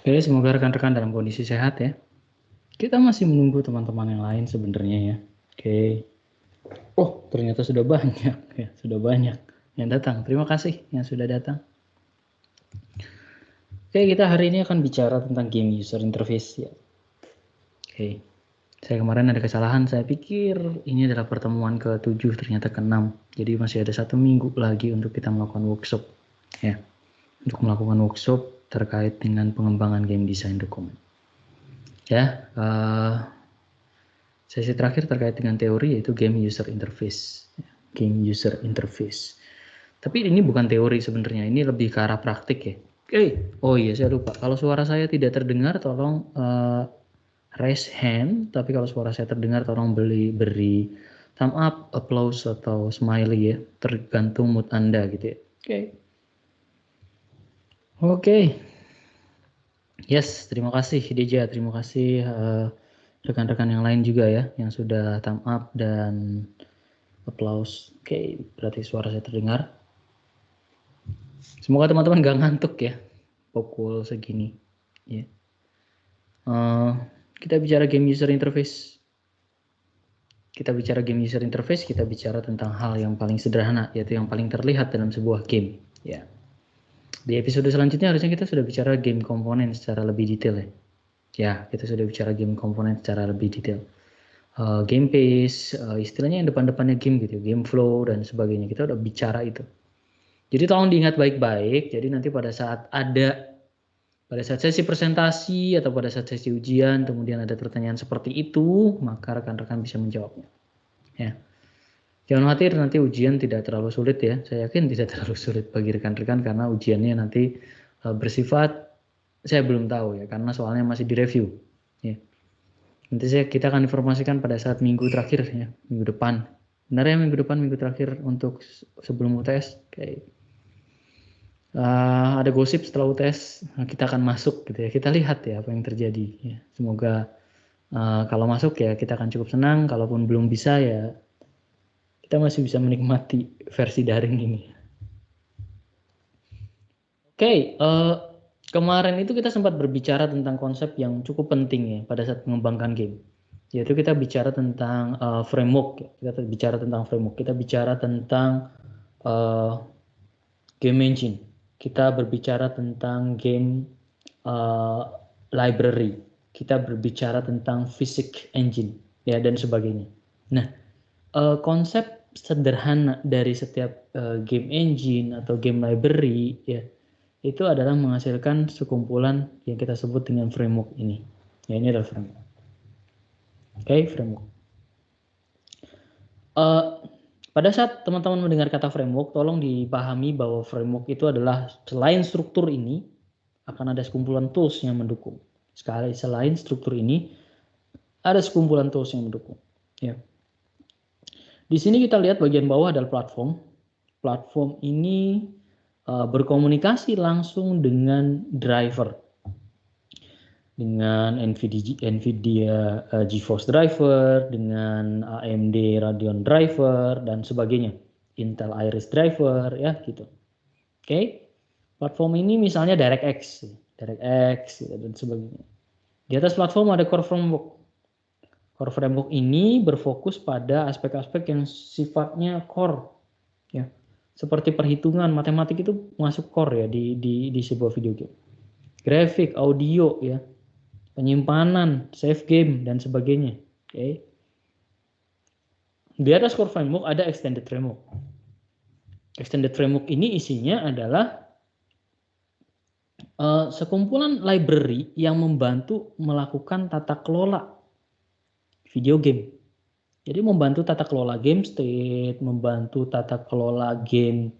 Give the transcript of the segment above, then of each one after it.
Oke, semoga rekan-rekan dalam kondisi sehat ya. Kita masih menunggu teman-teman yang lain sebenarnya ya. Oke. Oh, ternyata sudah banyak ya, sudah banyak yang datang. Terima kasih yang sudah datang. Oke, kita hari ini akan bicara tentang game user interface ya. Oke. Saya kemarin ada kesalahan, saya pikir ini adalah pertemuan ke-7, ternyata ke-6. Jadi masih ada 1 minggu lagi untuk kita melakukan workshop ya. Untuk melakukan workshop terkait dengan pengembangan game design dokumen. Ya, sesi terakhir terkait dengan teori yaitu game user interface. Game user interface. Tapi ini bukan teori sebenarnya, ini lebih ke arah praktik ya. Oh iya saya lupa. Kalau suara saya tidak terdengar tolong raise hand. Tapi kalau suara saya terdengar tolong beri thumb up, applause atau smiley ya. Tergantung mood Anda gitu ya. Oke. Yes, terima kasih Deja, terima kasih rekan-rekan yang lain juga ya yang sudah thumb up dan applause. Oke, berarti suara saya terdengar. Semoga teman-teman gak ngantuk ya pukul segini. Ya. Kita bicara game user interface. Kita bicara tentang hal yang paling sederhana, yaitu yang paling terlihat dalam sebuah game. Ya. Di episode selanjutnya harusnya kita sudah bicara game komponen secara lebih detail ya. Ya, kita sudah bicara game komponen secara lebih detail. Game pace, istilahnya yang depan-depannya game gitu, game flow dan sebagainya. Kita udah bicara itu. Jadi tolong diingat baik-baik. Jadi nanti pada saat sesi presentasi atau pada saat sesi ujian, kemudian ada pertanyaan seperti itu, maka rekan-rekan bisa menjawabnya. Ya. Jangan khawatir nanti ujian tidak terlalu sulit ya. Saya yakin tidak terlalu sulit bagi rekan-rekan karena ujiannya nanti bersifat saya belum tahu ya karena soalnya masih direview. Ya. Nanti kita akan informasikan pada saat minggu terakhir ya, minggu depan. Benar ya minggu depan, minggu terakhir untuk sebelum UTS. Kayak ada gosip setelah UTS kita akan masuk gitu ya. Kita lihat ya apa yang terjadi. Ya. Semoga kalau masuk ya kita akan cukup senang. Kalaupun belum bisa ya kita masih bisa menikmati versi daring ini. Oke, kemarin itu kita sempat berbicara tentang konsep yang cukup penting ya pada saat mengembangkan game. Yaitu kita bicara tentang framework, kita bicara tentang framework, kita bicara tentang game engine, kita berbicara tentang game library, kita berbicara tentang physics engine, ya dan sebagainya. Nah, konsep sederhana dari setiap game engine atau game library, ya itu adalah menghasilkan sekumpulan yang kita sebut dengan framework ini. Ya ini adalah framework. Oke, framework. Pada saat teman-teman mendengar kata framework, tolong dipahami bahwa framework itu adalah selain struktur ini, akan ada sekumpulan tools yang mendukung. Selain struktur ini, ada sekumpulan tools yang mendukung. Ya. Di sini kita lihat bagian bawah adalah platform. Platform ini berkomunikasi langsung dengan driver. Dengan NVIDIA GeForce driver, dengan AMD Radeon driver dan sebagainya, Intel Iris driver ya gitu. Oke. Platform ini misalnya DirectX dan sebagainya. Di atas platform ada core framework. Core framework ini berfokus pada aspek-aspek yang sifatnya core ya. Seperti perhitungan, matematik itu masuk core ya di sebuah video game. Grafik, audio ya, penyimpanan, save game, dan sebagainya. Oke. Di atas core framework ada extended framework. Extended framework ini isinya adalah sekumpulan library yang membantu melakukan tata kelola video game. Jadi membantu tata kelola game state, membantu tata kelola game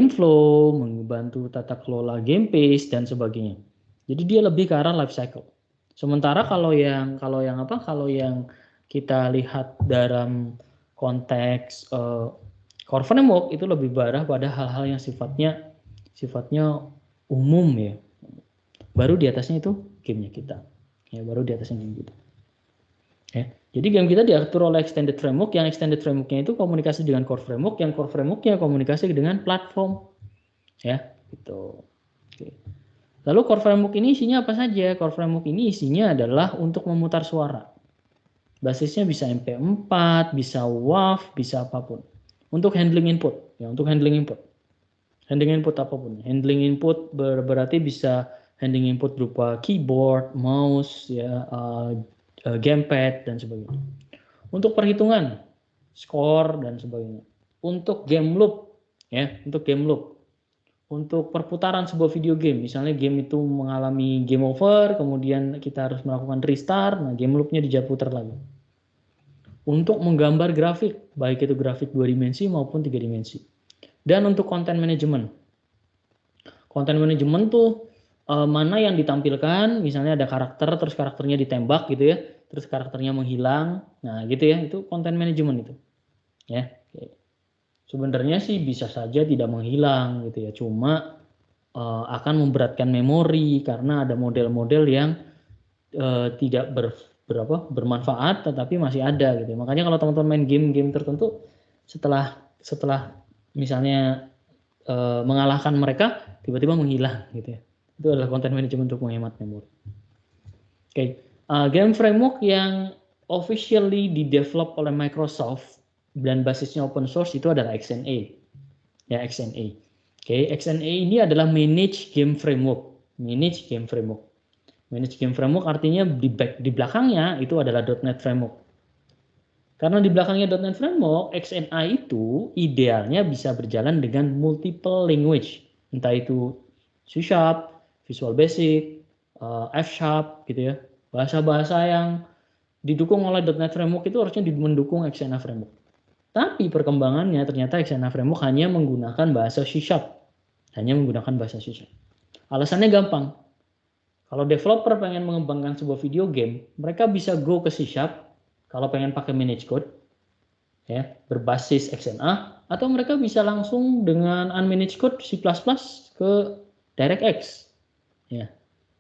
flow, membantu tata kelola game pace dan sebagainya. Jadi dia lebih ke arah life cycle. Sementara kalau yang kita lihat dalam konteks core framework itu lebih berarah pada hal-hal yang sifatnya umum ya. Baru di atasnya itu gamenya kita. Ya, baru di atasnya game kita. Ya. Jadi game kita diatur oleh extended framework, yang extended frameworknya itu komunikasi dengan core framework, yang core frameworknya komunikasi dengan platform. Ya, gitu. Oke. Lalu Core Framework ini isinya apa saja? Core Framework ini isinya adalah untuk memutar suara. Basisnya bisa MP4, bisa WAV, bisa apapun. Untuk handling input, ya untuk handling input. Handling input apapun. Handling input berarti bisa handling input berupa keyboard, mouse, ya, gamepad dan sebagainya. Untuk perhitungan, skor dan sebagainya. Untuk game loop, ya, untuk game loop. Untuk perputaran sebuah video game, misalnya game itu mengalami game over, kemudian kita harus melakukan restart, nah game loopnya diputar lagi. Untuk menggambar grafik, baik itu grafik 2 dimensi maupun 3 dimensi. Dan untuk konten manajemen. Konten manajemen tuh mana yang ditampilkan, misalnya ada karakter, terus karakternya ditembak gitu ya, terus karakternya menghilang, nah gitu ya, itu konten manajemen itu. Ya, sebenarnya sih bisa saja tidak menghilang gitu ya, cuma akan memberatkan memori karena ada model-model yang tidak bermanfaat tetapi masih ada gitu. Makanya kalau teman-teman main game-game tertentu setelah misalnya mengalahkan mereka tiba-tiba menghilang gitu ya. Itu adalah konten manajemen untuk menghemat memori. Oke, game framework yang officially di-develop oleh Microsoft dan basisnya open source itu adalah XNA. Ya, XNA. Oke, XNA ini adalah Managed Game Framework. Managed Game Framework. Managed Game Framework artinya di belakangnya itu adalah .NET Framework. Karena di belakangnya .NET Framework, XNA itu idealnya bisa berjalan dengan multiple language. Entah itu C#, Visual Basic, F# gitu ya. Bahasa-bahasa yang didukung oleh .NET Framework itu harusnya mendukung XNA Framework. Tapi perkembangannya ternyata XNA Framework hanya menggunakan bahasa C#. Hanya menggunakan bahasa C#. Alasannya gampang. Kalau developer pengen mengembangkan sebuah video game, mereka bisa go ke C# kalau pengen pakai manage code, ya, berbasis XNA, atau mereka bisa langsung dengan unmanaged code C++ ke DirectX. Ya.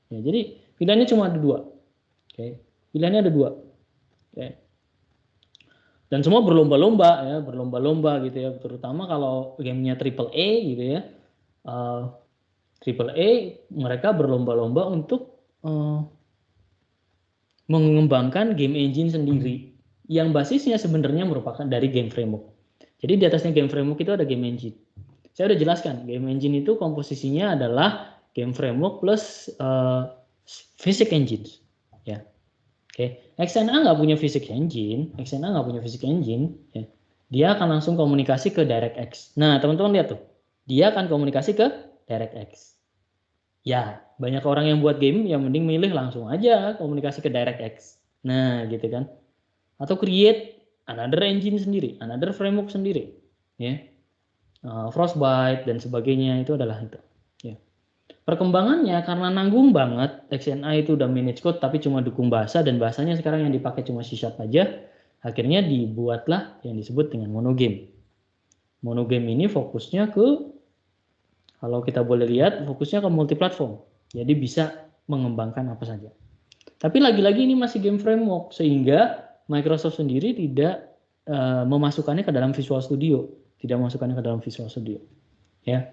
Ya, jadi pilihannya cuma ada dua. Oke. Pilihannya ada dua. Oke. Dan semua berlomba-lomba ya, berlomba-lomba gitu ya, terutama kalau gamenya AAA gitu ya. AAA mereka berlomba-lomba untuk mengembangkan game engine sendiri yang basisnya sebenarnya merupakan dari game framework. Jadi di atasnya game framework itu ada game engine. Saya udah jelaskan, game engine itu komposisinya adalah game framework plus physics engine. Ya. Oke, XNA nggak punya physics engine, XNA nggak punya physics engine, ya. Dia akan langsung komunikasi ke DirectX. Nah, teman-teman lihat tuh, dia akan komunikasi ke DirectX. Ya, banyak orang yang buat game yang mending milih langsung aja komunikasi ke DirectX. Nah, gitu kan. Atau create another engine sendiri, another framework sendiri, ya. Frostbite dan sebagainya itu adalah itu. Ya. Perkembangannya karena nanggung banget, XNA itu udah manage code tapi cuma dukung bahasa dan bahasanya sekarang yang dipakai cuma C# aja, akhirnya dibuatlah yang disebut dengan monogame. Monogame ini fokusnya ke, kalau kita boleh lihat, fokusnya ke multiplatform. Jadi bisa mengembangkan apa saja. Tapi lagi-lagi ini masih game framework, sehingga Microsoft sendiri tidak memasukkannya ke dalam Visual Studio. Tidak memasukkannya ke dalam Visual Studio. Ya.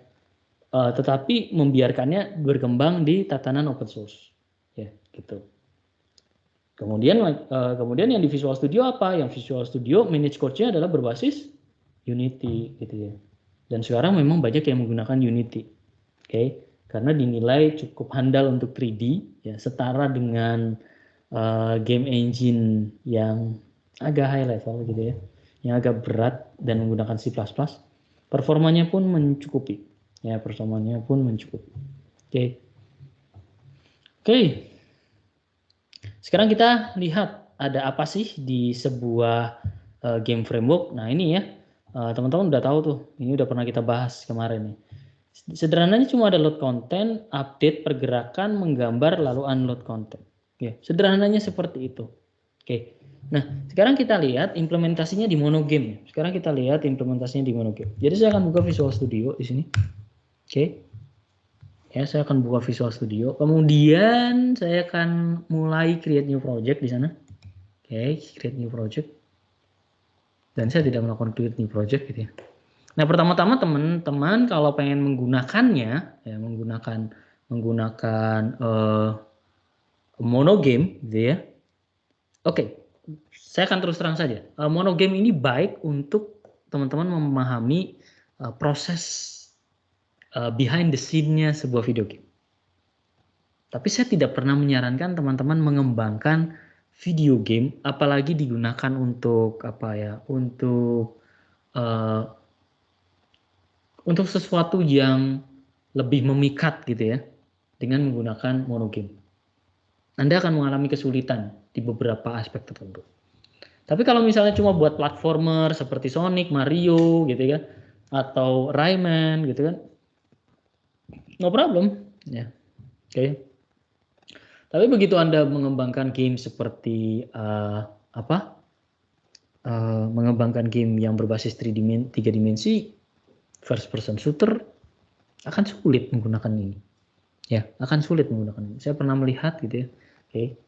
Tetapi membiarkannya berkembang di tatanan open source. Ya, gitu. Kemudian yang di Visual Studio apa? Yang Visual Studio manage code-nya adalah berbasis Unity gitu ya. Dan sekarang memang banyak yang menggunakan Unity. Oke, karena dinilai cukup handal untuk 3D ya, setara dengan game engine yang agak high level gitu ya. Yang agak berat dan menggunakan C++. Performanya pun mencukupi. Ya, performanya pun mencukupi. Oke. Oke. Sekarang kita lihat ada apa sih di sebuah game framework. Nah, ini ya. Teman-teman udah tahu tuh, ini udah pernah kita bahas kemarin nih. Sederhananya cuma ada load content, update pergerakan, menggambar, lalu unload content. Oke, sederhananya seperti itu. Oke, nah sekarang kita lihat implementasinya di monogame. Sekarang kita lihat implementasinya di monogame. Jadi saya akan buka Visual Studio di sini. Oke, ya saya akan buka Visual Studio. Kemudian saya akan mulai create new project di sana. Oke, create new project. Dan saya tidak melakukan create new project gitu ya. Nah, pertama-tama teman-teman kalau pengen menggunakannya, ya menggunakan menggunakan monogame, gitu ya. Oke, saya akan terus terang saja. Monogame ini baik untuk teman-teman memahami proses behind the scene-nya sebuah video game. Tapi saya tidak pernah menyarankan teman-teman mengembangkan video game, apalagi digunakan untuk apa ya, untuk sesuatu yang lebih memikat gitu ya, dengan menggunakan monogame. Anda akan mengalami kesulitan di beberapa aspek tertentu. Tapi kalau misalnya cuma buat platformer seperti Sonic, Mario gitu ya, atau Rayman gitu kan, no problem ya. Oke. Tapi begitu Anda mengembangkan game seperti mengembangkan game yang berbasis 3 dimensi, first person shooter, akan sulit menggunakan ini. Ya, akan sulit menggunakan ini. Saya pernah melihat gitu ya. Oke.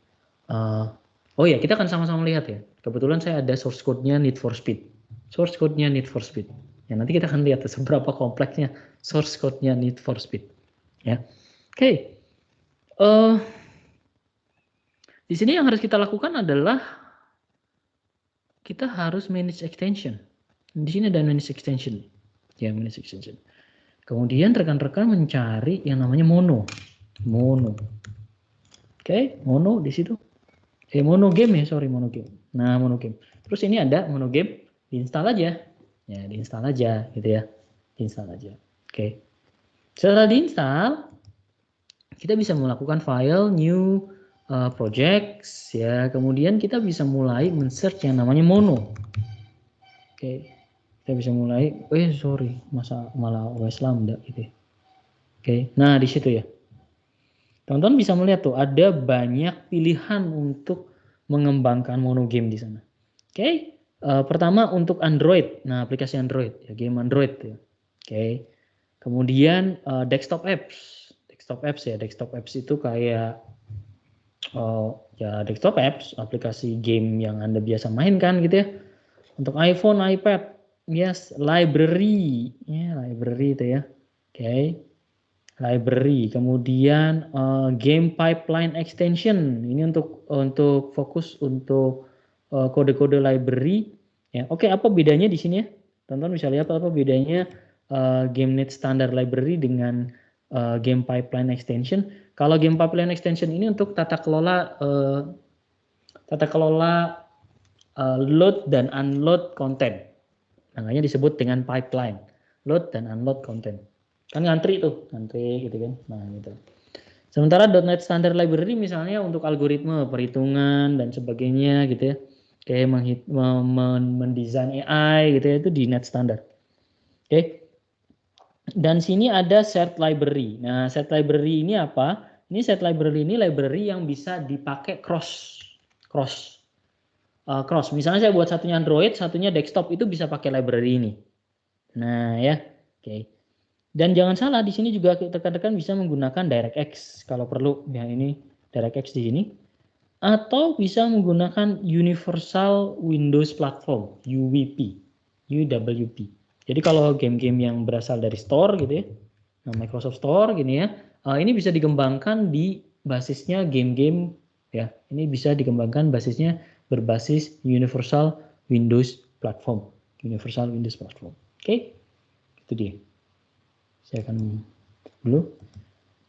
Oh ya, kita akan sama-sama lihat ya. Kebetulan saya ada source code-nya Need for Speed. Source code-nya Need for Speed. Ya, nanti kita akan lihat seberapa kompleksnya source code-nya Need for Speed. Ya. Oke. Di sini yang harus kita lakukan adalah kita harus manage extension. Di sini ada manage extension. Ya, manage extension. Kemudian rekan-rekan mencari yang namanya mono. Mono. Oke, mono di situ. Mono game ya, sorry, mono game. Nah, mono game. Terus ini ada mono game, diinstal aja. Ya, diinstal aja gitu ya. Diinstal aja. Oke. Setelah diinstal, kita bisa melakukan file new projects ya. Kemudian kita bisa mulai men-search yang namanya mono. Oke. Kita bisa mulai, sorry, malah OS Lambda gitu ya. Oke. Nah, di situ ya. Teman-teman bisa melihat tuh ada banyak pilihan untuk mengembangkan monogame di sana. Oke, pertama untuk Android. Nah, aplikasi Android ya, game Android ya. Oke. Kemudian desktop apps. Desktop apps itu kayak ya desktop apps, aplikasi game yang Anda biasa mainkan gitu ya. Untuk iPhone, iPad, yes, library. Ya, library itu ya. Oke. Library, kemudian game pipeline extension ini untuk fokus untuk kode-kode library ya. Oke, apa bedanya di sini ya? Teman-teman bisa lihat apa bedanya GameNet standard library dengan game pipeline extension. Kalau game pipeline extension ini untuk tata kelola load dan unload content. Makanya disebut dengan pipeline, load dan unload content. Kan ngantri gitu kan. Nah, gitu. Sementara .NET Standard Library misalnya untuk algoritma, perhitungan dan sebagainya gitu ya. Kayak mendesain AI gitu ya, itu di .NET Standard. Oke. Dan sini ada set library. Nah, set library ini apa? Ini set library ini library yang bisa dipakai cross. Misalnya saya buat satunya Android, satunya desktop, itu bisa pakai library ini. Nah, ya. Oke. Dan jangan salah, di sini juga rekan-rekan bisa menggunakan DirectX kalau perlu. Ya, ini DirectX di sini. Atau bisa menggunakan Universal Windows Platform, UWP. Jadi kalau game-game yang berasal dari store gitu ya, Microsoft Store gini ya, ini bisa dikembangkan di basisnya game-game ya. Ini bisa dikembangkan basisnya berbasis Universal Windows Platform. Oke, itu dia. Saya akan dulu.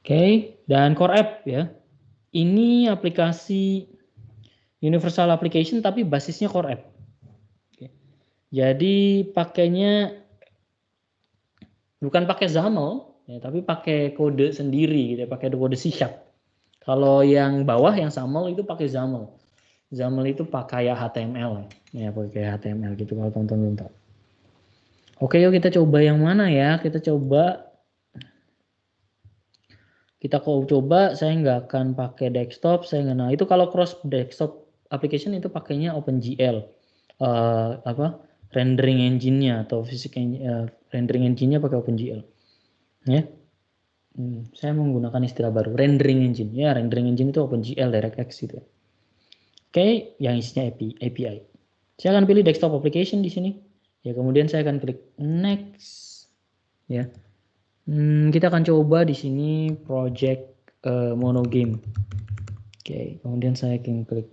Oke, dan Core App ya. Ini aplikasi Universal Application tapi basisnya Core App. Oke. Jadi pakainya bukan pakai XAML ya, tapi pakai kode sendiri gitu, pakai kode C#. Kalau yang bawah yang XAML itu pakai XAML. XAML itu pakai HTML ya, pakai HTML gitu kalau teman-teman tahu. Oke, yuk kita coba yang mana ya? Kita coba saya nggak akan pakai desktop, nah itu kalau cross desktop application itu pakainya OpenGL, rendering engine-nya atau rendering engine-nya pakai OpenGL, ya. Saya menggunakan istilah baru, rendering engine, ya rendering engine itu OpenGL, DirectX gitu. Oke, yang isinya API. Saya akan pilih desktop application di sini, ya kemudian saya akan klik next, ya. Kita akan coba di sini project monogame. Oke, kemudian saya akan klik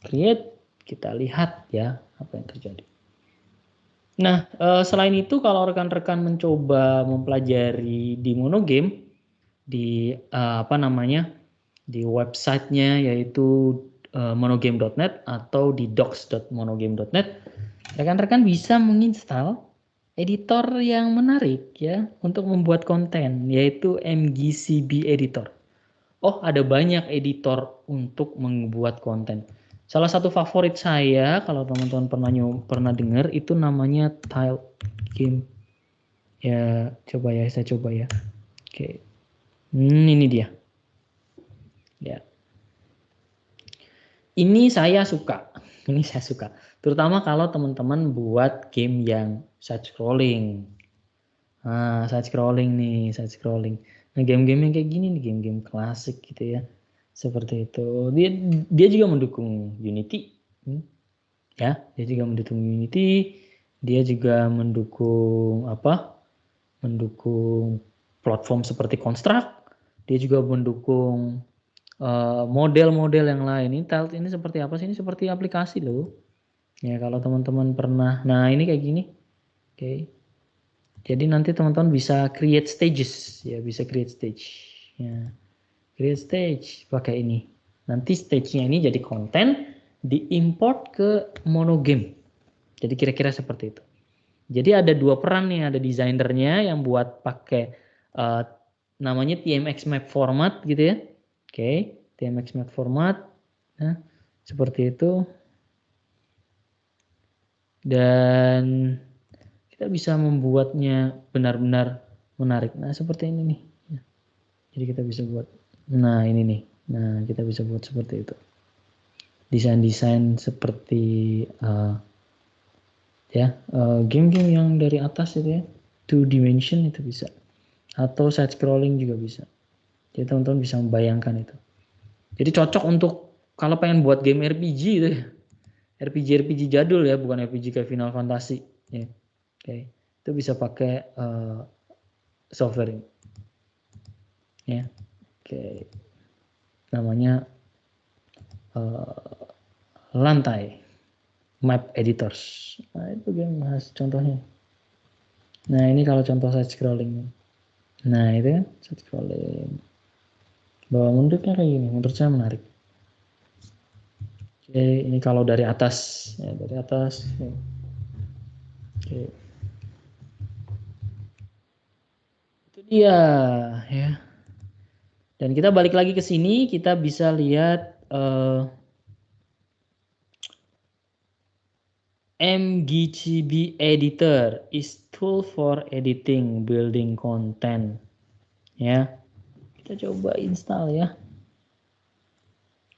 create, kita lihat ya apa yang terjadi. Nah, selain itu kalau rekan-rekan mencoba mempelajari di monogame di di websitenya yaitu monogame.net atau di docs.monogame.net, rekan-rekan bisa menginstal editor yang menarik ya untuk membuat konten yaitu MGCB editor. Oh, ada banyak editor untuk membuat konten. Salah satu favorit saya kalau teman-teman pernah dengar itu namanya Tile Game. Ya, saya coba ya. Oke. Ini dia. Ya. Ini saya suka. Ini saya suka. Terutama kalau teman-teman buat game yang side scrolling. Nah, side scrolling. Nah, game-game yang kayak gini nih, game-game klasik gitu ya. Seperti itu. Dia juga mendukung Unity. Ya, dia juga mendukung Unity. Dia juga mendukung mendukung platform seperti Construct. Dia juga mendukung model-model yang lain. Ini seperti apa sih? Ini seperti aplikasi loh. Ya, kalau teman-teman pernah. Nah, ini kayak gini. Oke. Jadi nanti teman-teman bisa create stages, ya bisa create stage. Ya, create stage pakai ini. Nanti stage-nya ini jadi konten diimport ke monogame. Jadi kira-kira seperti itu. Jadi ada dua peran nih, ada desainernya yang buat pakai namanya TMX map format gitu ya. Oke, TMX map format. Nah, seperti itu. Dan kita bisa membuatnya benar-benar menarik. Nah, seperti ini nih. Jadi kita bisa buat. Nah, ini nih. Nah, kita bisa buat seperti itu. Desain-desain seperti game-game yang dari atas itu ya. 2 dimension itu bisa. Atau side scrolling juga bisa. Jadi teman-teman bisa membayangkan itu. Jadi cocok untuk kalau pengen buat game RPG itu ya. RPG jadul ya, bukan RPG kayak Final Fantasy ya. Oke. Itu bisa pakai software ini. Ya. Oke. Namanya lantai map editors. Nah, itu game contohnya. Nah, ini kalau contoh side scrolling. Nah, itu kan side scrolling. Bawa mundurnya kayak gini, menurut saya menarik. Oke, ini kalau dari atas, ya dari atas. Oke. Itu dia, ya. Dan kita balik lagi ke sini, kita bisa lihat MGCB editor is tool for editing building content. Ya, kita coba install ya.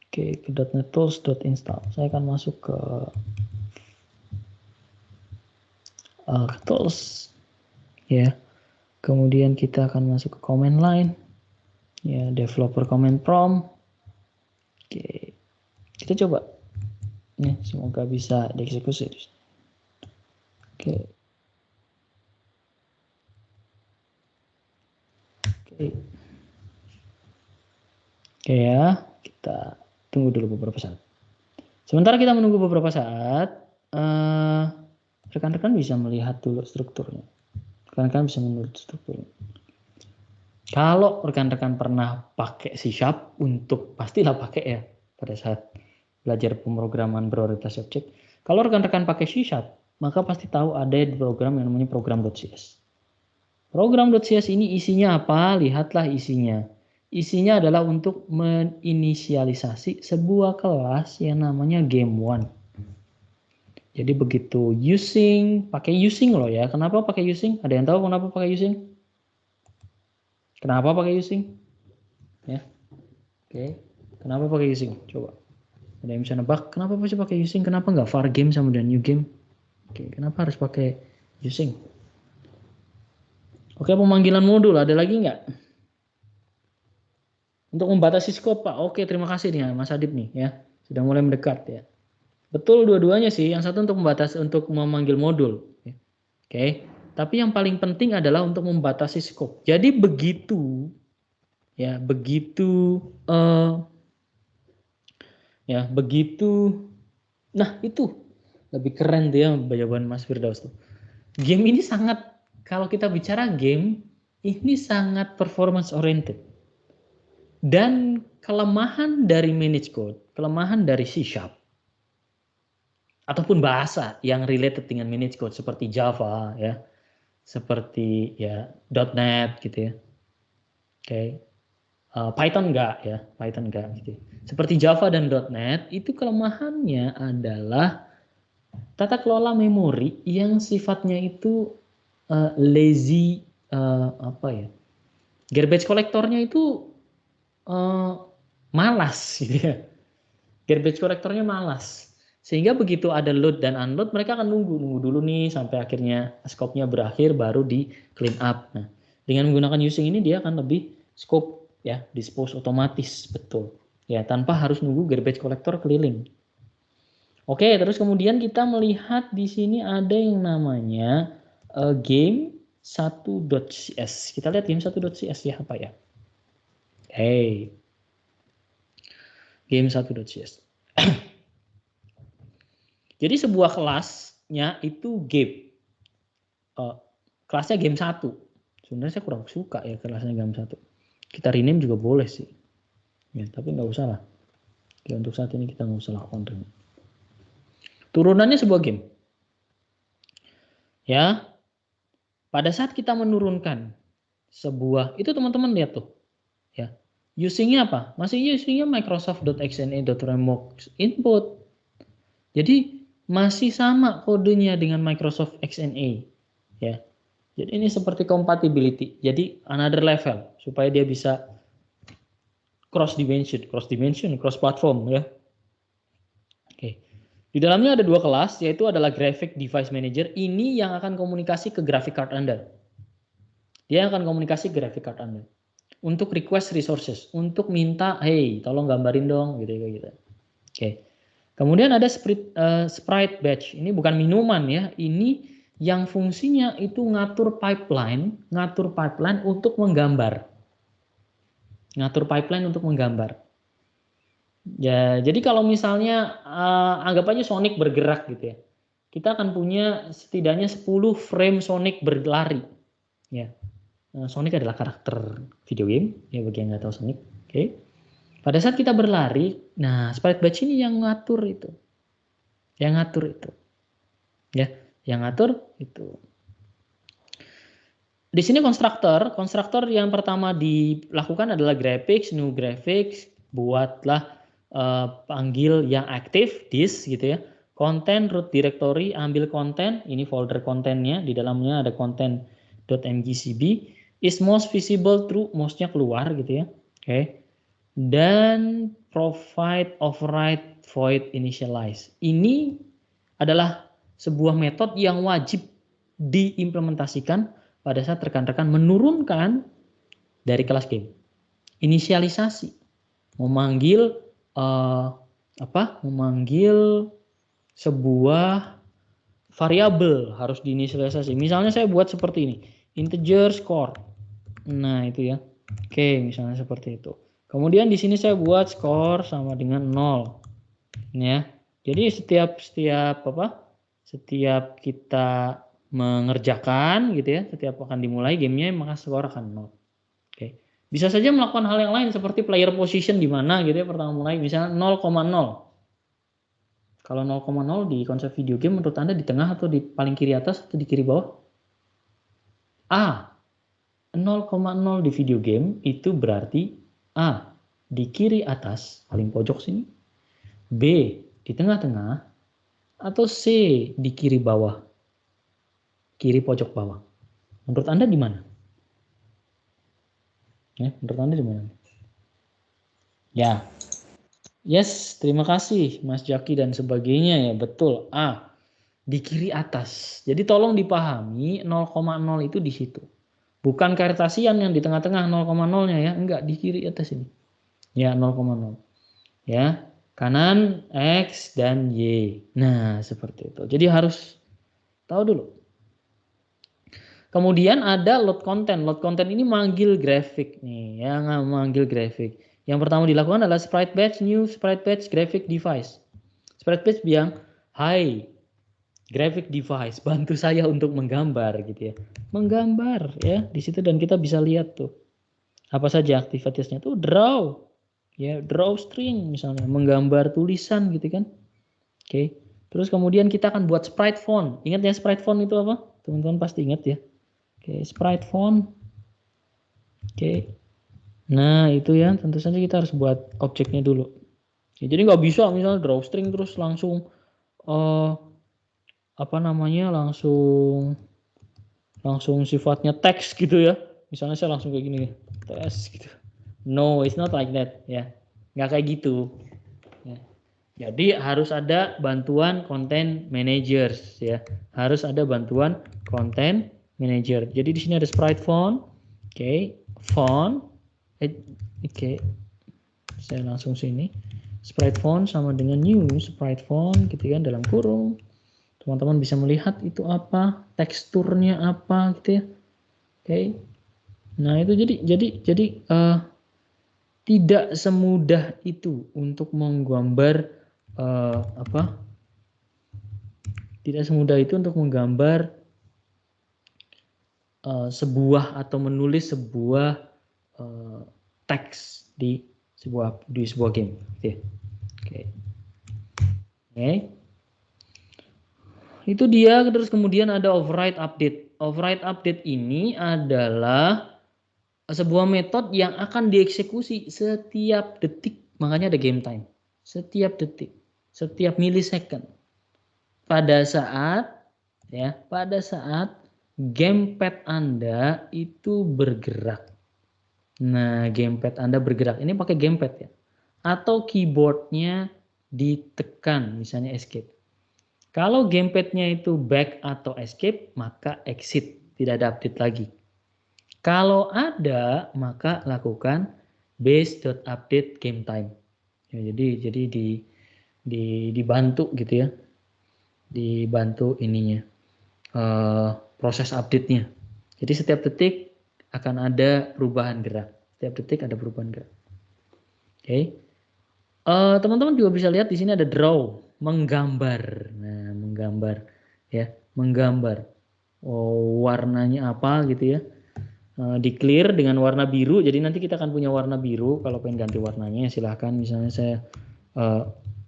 Oke, ke .NET Tools.install. Saya akan masuk ke tools ya. Kemudian kita akan masuk ke command line ya, developer command prompt. Oke, kita coba nih, semoga bisa dieksekusi. Oke. Oke ya, kita tunggu dulu beberapa saat. Sementara kita menunggu beberapa saat, rekan-rekan bisa melihat dulu strukturnya. Rekan-rekan bisa melihat strukturnya. Kalau rekan-rekan pernah pakai C# untuk, pastilah pakai ya pada saat belajar pemrograman berorientasi objek. Kalau rekan-rekan pakai C#, maka pasti tahu ada program yang namanya program.cs. Program.cs ini isinya apa? Lihatlah isinya. Isinya adalah untuk menginisialisasi sebuah kelas yang namanya game1. Jadi begitu pakai using loh ya. Kenapa pakai using? Ada yang tahu kenapa pakai using? Kenapa pakai using? Ya. Oke. Kenapa pakai using? Coba. Ada yang bisa nebak? Kenapa bisa pakai using? Kenapa nggak var game sama dan new game? Oke. Kenapa harus pakai using? Oke, pemanggilan modul ada lagi nggak? Untuk membatasi skop, Pak. Oke, terima kasih nih Mas Adib nih ya. Sudah mulai mendekat ya. Betul dua-duanya sih. Yang satu untuk memanggil modul. Oke. Tapi yang paling penting adalah untuk membatasi scope. Jadi begitu nah itu lebih keren tuh ya jawaban Mas Firdaus tuh. Game ini sangat, kalau kita bicara game, ini sangat performance oriented. Dan kelemahan dari manage code, kelemahan dari C# ataupun bahasa yang related dengan manage code seperti Java ya, seperti ya .NET gitu ya. Oke. Python enggak ya, Python enggak gitu. Seperti Java dan .NET itu kelemahannya adalah tata kelola memori yang sifatnya itu lazy, garbage collectornya itu malas gitu ya. Garbage collectornya malas. Sehingga begitu ada load dan unload mereka akan nunggu dulu nih sampai akhirnya scope-nya berakhir baru di clean up. Nah, dengan menggunakan using ini dia akan lebih scope ya, dispose otomatis betul. Ya, tanpa harus nunggu garbage collector keliling. Oke, terus kemudian kita melihat di sini ada yang namanya game 1.cs. Kita lihat game 1.cs ya apa ya? Hey. Game 1.cs. Jadi sebuah kelasnya itu game. Kelasnya game 1. Sebenarnya saya kurang suka ya kelasnya game 1. Kita rename juga boleh sih. Ya, tapi nggak usah lah. Ya, untuk saat ini kita nggak usah lakukan rename. Turunannya sebuah game. Ya, pada saat kita menurunkan sebuah, itu teman-teman lihat tuh. Ya, usingnya apa? Masih usingnya Microsoft.xna.framework input. Jadi masih sama kodenya dengan Microsoft XNA. Ya, jadi ini seperti compatibility. Jadi another level supaya dia bisa cross dimension, cross platform ya. Oke. Di dalamnya ada dua kelas, yaitu adalah Graphic Device Manager. Ini yang akan komunikasi ke graphic card Anda. Dia akan komunikasi ke graphic card Anda. Untuk request resources, untuk minta, hey, tolong gambarin dong, gitu gitu. Oke. Kemudian ada sprite batch. Ini bukan minuman ya, ini yang fungsinya itu ngatur pipeline untuk menggambar. Ngatur pipeline untuk menggambar. Ya, jadi kalau misalnya anggap aja Sonic bergerak gitu ya. Kita akan punya setidaknya 10 frame Sonic berlari. Ya. Sonic adalah karakter video game ya bagi yang nggak tahu Sonic. Oke. Pada saat kita berlari, nah sprite batch ini yang ngatur itu. Yang ngatur itu. Ya, yang ngatur itu. Di sini konstruktor yang pertama dilakukan adalah graphics, new graphics, buatlah panggil yang aktif, this gitu ya. Content root directory, ambil konten, ini folder kontennya, di dalamnya ada content.mgcb, is most visible through, mouse-nya keluar gitu ya. Oke. Dan provide override void initialize. Ini adalah sebuah metode yang wajib diimplementasikan pada saat rekan-rekan menurunkan dari kelas game. Inisialisasi, memanggil memanggil sebuah variabel harus diinisialisasi. Misalnya saya buat seperti ini, integer score. Nah, itu ya. Oke, misalnya seperti itu. Kemudian di sini saya buat score sama dengan 0. Ya. Jadi setiap kita mengerjakan gitu ya, setiap akan dimulai gamenya maka skor akan 0. Oke. Bisa saja melakukan hal yang lain seperti player position di mana gitu ya pertama mulai misalnya 0,0. Kalau 0,0 di konsep video game menurut Anda di tengah atau di paling kiri atas atau di kiri bawah? A. 0,0 di video game itu berarti A. Di kiri atas paling pojok sini. B. Di tengah-tengah. Atau C. Di kiri bawah. Kiri pojok bawah. Menurut Anda di mana? Ya, menurut Anda di mana? Ya. Yes, terima kasih Mas Jaki dan sebagainya ya. Betul. A. Di kiri atas. Jadi tolong dipahami 0,0 itu di situ. Bukan Cartesian yang di tengah-tengah 0,0-nya ya. Enggak, di kiri atas ini. Ya, 0,0. Ya. Kanan X dan Y. Nah, seperti itu. Jadi harus tahu dulu. Kemudian ada load content. Load content ini manggil grafik nih, yang manggil grafik. Yang pertama dilakukan adalah sprite batch, new sprite batch graphic device. Sprite batch bilang, "Hai, graphic device, bantu saya untuk menggambar," gitu ya. Menggambar ya di situ, dan kita bisa lihat tuh apa saja aktivitasnya tuh. Draw. Ya, draw string misalnya, menggambar tulisan gitu kan. Oke. Terus kemudian kita akan buat sprite font. Ingat ya sprite font itu apa? Teman-teman pasti ingat ya. Oke, sprite font. Oke. Nah, itu ya, tentu saja kita harus buat objeknya dulu. Ya, jadi nggak bisa misalnya drawstring terus langsung apa namanya, langsung sifatnya teks gitu ya. Misalnya saya langsung kayak gini, teks gitu. No, it's not like that ya. Nggak kayak gitu. Ya. Jadi harus ada bantuan content managers ya. Harus ada bantuan content manager. Jadi di sini ada sprite font. Oke, font. Oke. Saya langsung sini. Sprite font sama dengan new sprite font gitu kan, dalam kurung. Teman-teman bisa melihat itu apa, teksturnya apa gitu ya. Oke. Nah, itu jadi tidak semudah itu untuk menggambar apa? Tidak semudah itu untuk menggambar sebuah atau menulis sebuah teks di sebuah game. Gitu ya. Oke. Oke. Itu dia. Terus kemudian ada override update. Override update ini adalah sebuah metode yang akan dieksekusi setiap detik. Makanya ada game time. Setiap detik, setiap millisecond. Pada saat gamepad Anda itu bergerak. Nah, gamepad Anda bergerak. Ini pakai gamepad ya. Atau keyboardnya ditekan, misalnya escape. Kalau gamepadnya itu back atau escape, maka exit, tidak ada update lagi. Kalau ada, maka lakukan base.update game time. Ya, jadi dibantu gitu ya, dibantu ininya proses update-nya. Jadi setiap detik akan ada perubahan gerak. Setiap detik ada perubahan gerak. Oke. Teman-teman juga bisa lihat di sini ada draw, menggambar. Nah, menggambar ya, menggambar. Warnanya apa gitu ya. Di clear dengan warna biru. Jadi nanti kita akan punya warna biru. Kalau pengen ganti warnanya silahkan. Misalnya saya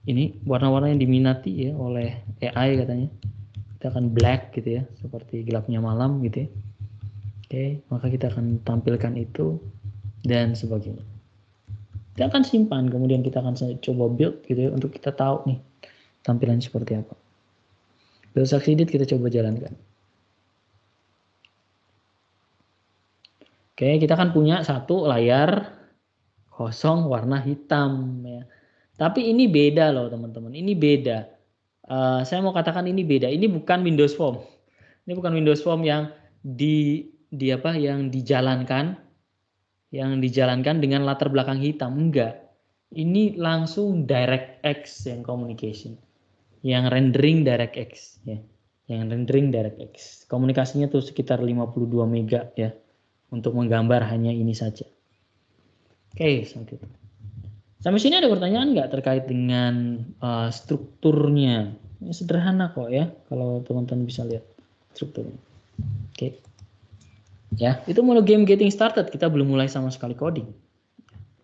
ini warna-warna yang diminati ya oleh AI katanya. Kita akan black gitu ya, seperti gelapnya malam gitu ya. Oke, maka kita akan tampilkan itu dan sebagainya. Kita akan simpan, kemudian kita akan coba build gitu ya, untuk kita tahu nih tampilan seperti apa. Build succeeded kita coba jalankan. Oke, kita kan punya satu layar kosong warna hitam ya. Tapi ini beda loh teman-teman, ini beda. Saya mau katakan ini beda. Ini bukan Windows Form. Ini bukan Windows Form yang yang dijalankan dengan latar belakang hitam. Enggak. Ini langsung DirectX yang communication. Yang rendering DirectX ya. Yang rendering DirectX. Komunikasinya tuh sekitar 52 mega ya. Untuk menggambar hanya ini saja. Oke, seperti itu. Sampai sini ada pertanyaan nggak terkait dengan strukturnya? Ini sederhana kok ya, kalau teman-teman bisa lihat strukturnya. Oke. Ya, itu mulai game getting started, kita belum mulai sama sekali coding.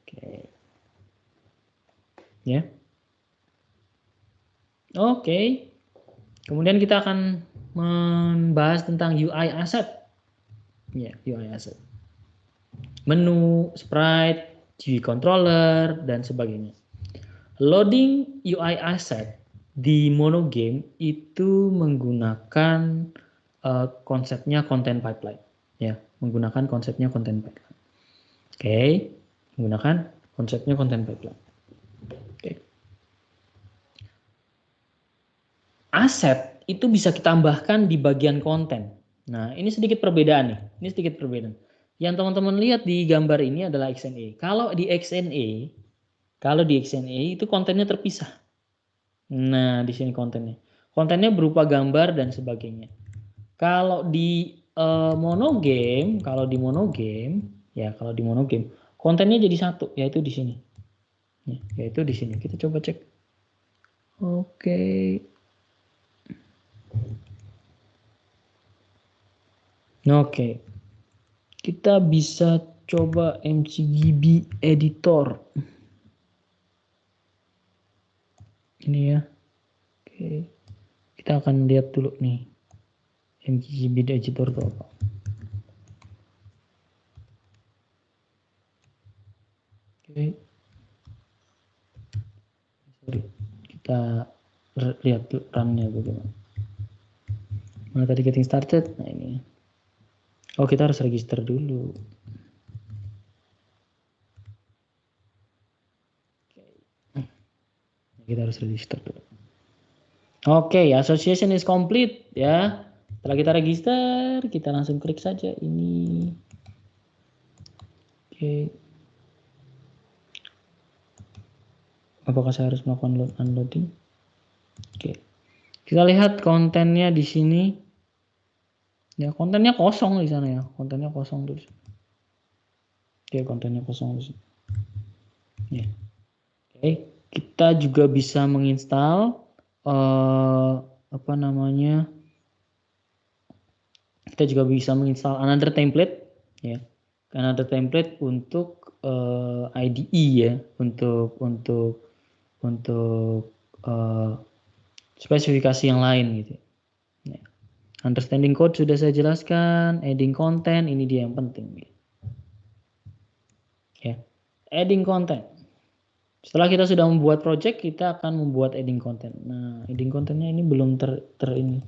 Oke. Ya. Oke. Kemudian kita akan membahas tentang UI asset. Ya, UI asset. Menu, sprite, GUI controller, dan sebagainya. Loading UI asset di monogame itu menggunakan konsepnya content pipeline. Ya, menggunakan konsepnya content pipeline. Oke, menggunakan konsepnya content pipeline. Oke. Aset itu bisa kita tambahkan di bagian konten. Nah, ini sedikit perbedaan nih. Ini sedikit perbedaan. Yang teman-teman lihat di gambar ini adalah XNA. Kalau di XNA itu kontennya terpisah. Nah, di sini kontennya. Kontennya berupa gambar dan sebagainya. Kalau di monogame, kalau di monogame, ya kalau di monogame, kontennya jadi satu, yaitu di sini. Ya, yaitu di sini. Kita coba cek. Oke. Oke. Kita bisa coba MCGB editor. Ini ya. Oke. Kita akan lihat dulu nih. MCGB editor itu apa. Oke. Sorry. Kita lihat run-nya bagaimana. Mana tadi getting started? Nah ini. Oh, kita harus register dulu. Kita harus register dulu. Oke, association is complete ya. Setelah kita register, kita langsung klik saja ini. Oke. Apakah saya harus melakukan unloading? Oke. Kita lihat kontennya di sini. Ya, kontennya kosong di sana ya. Kontennya kosong dulu. Oke, kontennya kosong di sini. Ya. Oke, kita juga bisa menginstal apa namanya? Kita juga bisa menginstal another template ya. Another template untuk IDE ya, untuk spesifikasi yang lain gitu. Ya. Understanding code sudah saya jelaskan, adding content ini dia yang penting. Ya, adding content. Setelah kita sudah membuat project, kita akan membuat adding content. Nah, adding contentnya ini belum ini,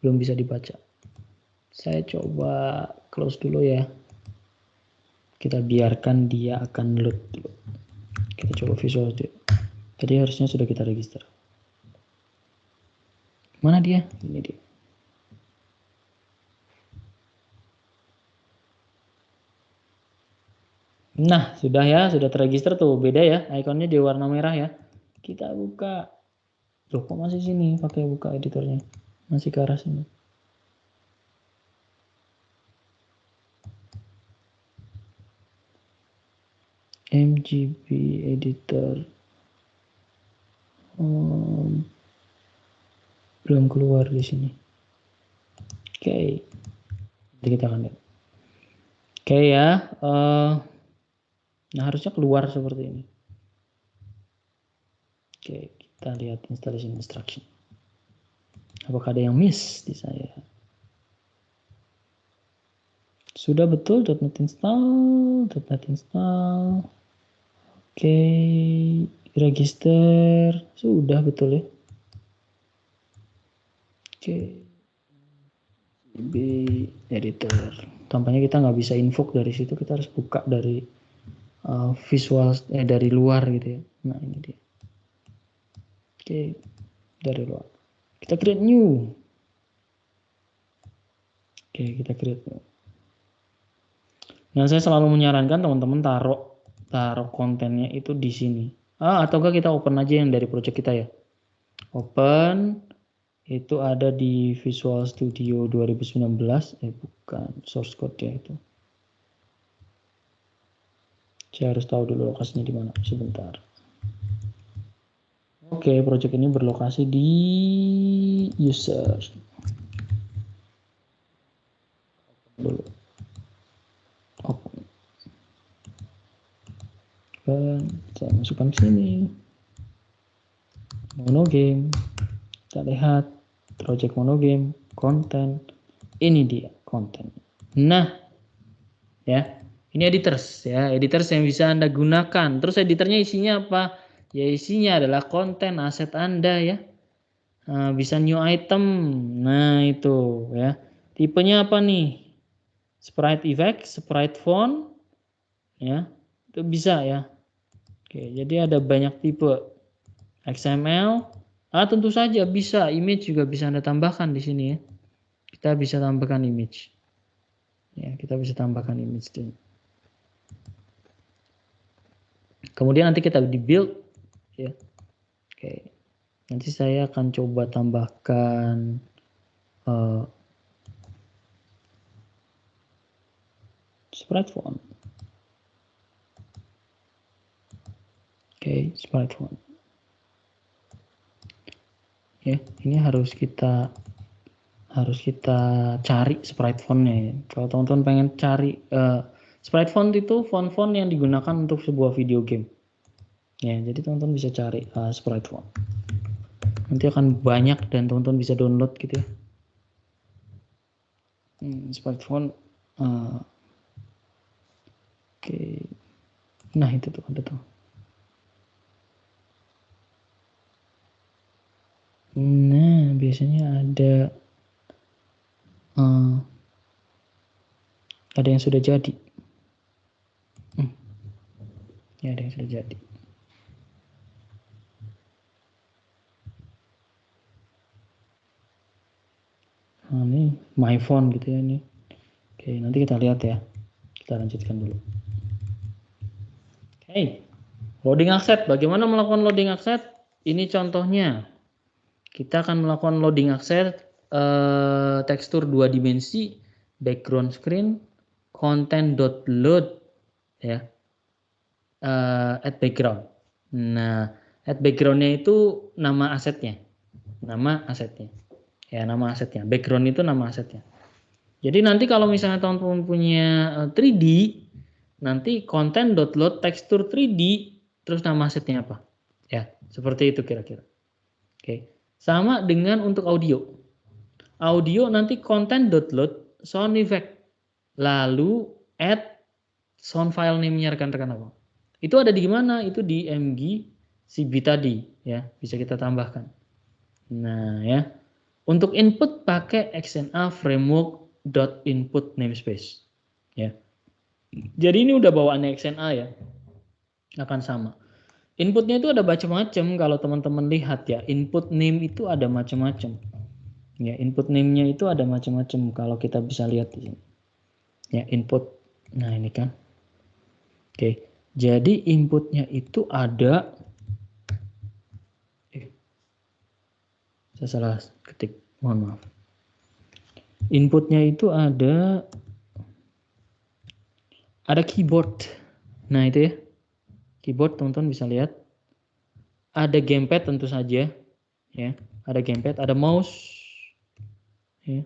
belum bisa dibaca. Saya coba close dulu ya. Kita biarkan dia akan load dulu. Kita coba visual dulu. Tadi harusnya sudah kita register. Mana dia? Ini dia. Nah, sudah ya, sudah terregister tuh. Beda ya, ikonnya di warna merah ya. Kita buka. Loh, kok masih sini pakai buka editornya? Masih ke arah sini. MGB editor. Belum keluar di sini. Oke. Jadi kita akan lihat. Oke ya. Nah, harusnya keluar seperti ini. Oke, kita lihat installation instruction. Apakah ada yang miss di saya? Sudah betul .NET install, .NET install. Oke, register. Sudah betul ya. Oke. B editor. Tampaknya kita nggak bisa invoke dari situ, kita harus buka dari visual dari luar gitu ya. Nah, ini dia. Oke, dari luar. Kita create new. Oke, kita create new. Nah, saya selalu menyarankan teman-teman taruh kontennya itu di sini. Ataukah kita open aja yang dari project kita ya. Open itu ada di Visual Studio 2019, bukan source code-nya itu. Saya harus tahu dulu lokasinya di mana. Sebentar. Oke, project ini berlokasi di user. Dulu. Open. Dan saya masukkan sini. Monogame. Kita lihat project monogame, konten. Ini dia konten. Nah, ya, ini editors ya, editors yang bisa Anda gunakan. Terus editornya isinya apa? Ya isinya adalah konten aset Anda ya. Nah, bisa new item. Nah, itu ya. Tipenya apa nih? Sprite effect, sprite font ya. Itu bisa ya. Oke, jadi ada banyak tipe. XML, tentu saja bisa, image juga bisa Anda tambahkan di sini ya. Kita bisa tambahkan image. Ya, kita bisa tambahkan image di. Kemudian nanti kita di build ya. Oke. Nanti saya akan coba tambahkan sprite font. Oke, sprite font. Ya, ini harus kita cari sprite fontnya ya. Kalau teman-teman pengen cari sprite font itu font-font yang digunakan untuk sebuah video game. Ya, jadi teman-teman bisa cari sprite font. Nanti akan banyak dan teman-teman bisa download gitu ya. Sprite font. Oke. Nah, itu tuh ada tuh. Nah, biasanya ada yang sudah jadi. Ya, ada yang sudah jadi. Nah, ini my phone gitu ya ini. Oke, nanti kita lihat ya. Kita lanjutkan dulu. Oke, loading accept. Bagaimana melakukan loading accept? Ini contohnya. Kita akan melakukan loading accept tekstur 2 dimensi, background screen, content.load ya. Add background. Nah, add backgroundnya itu nama asetnya. Nama asetnya. Ya, nama asetnya. Background itu nama asetnya. Jadi nanti kalau misalnya teman-teman punya 3D, nanti content.load tekstur 3D, terus nama asetnya apa? Ya, seperti itu kira-kira. Oke. Sama dengan untuk audio. Audio nanti content.load sound effect. Lalu add sound file name-nya rekan-rekan apa? Itu ada di mana? Itu di MG CB tadi ya, bisa kita tambahkan. Nah, ya. Untuk input pakai XNA framework.input namespace. Ya. Jadi ini udah bawaannya XNA ya. Akan sama. Inputnya itu ada macam-macam kalau teman-teman lihat ya. Input name itu ada macam-macam. Ya, input name-nya itu ada macam-macam kalau kita bisa lihat di sini. Ya, input. Nah, ini kan. Oke. Jadi inputnya itu ada saya salah ketik. Mohon maaf. Inputnya itu ada keyboard. Nah, itu ya. Keyboard teman-teman bisa lihat. Ada gamepad tentu saja, ya. Ada gamepad, ada mouse. Ya.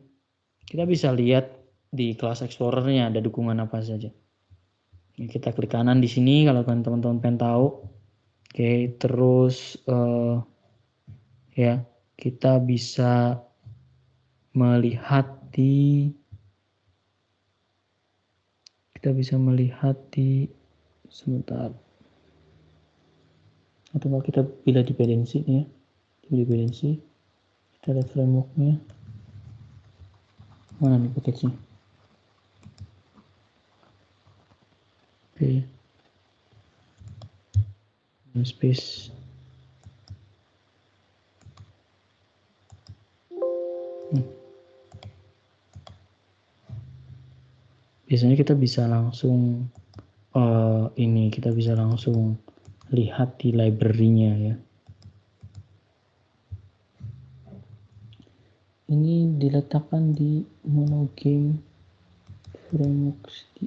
Kita bisa lihat di Class Explorer-nya ada dukungan apa saja. Ini kita klik kanan di sini kalau teman-teman pengen tahu. Oke, terus ya kita bisa melihat di sebentar. Atau kalau kita pilih dependensi ya, dependensi, kita lihat framework-nya. Mana nih package-nya? Oke. Namespace. Biasanya kita bisa langsung kita bisa langsung lihat di library-nya ya. Ini diletakkan di monogame framework di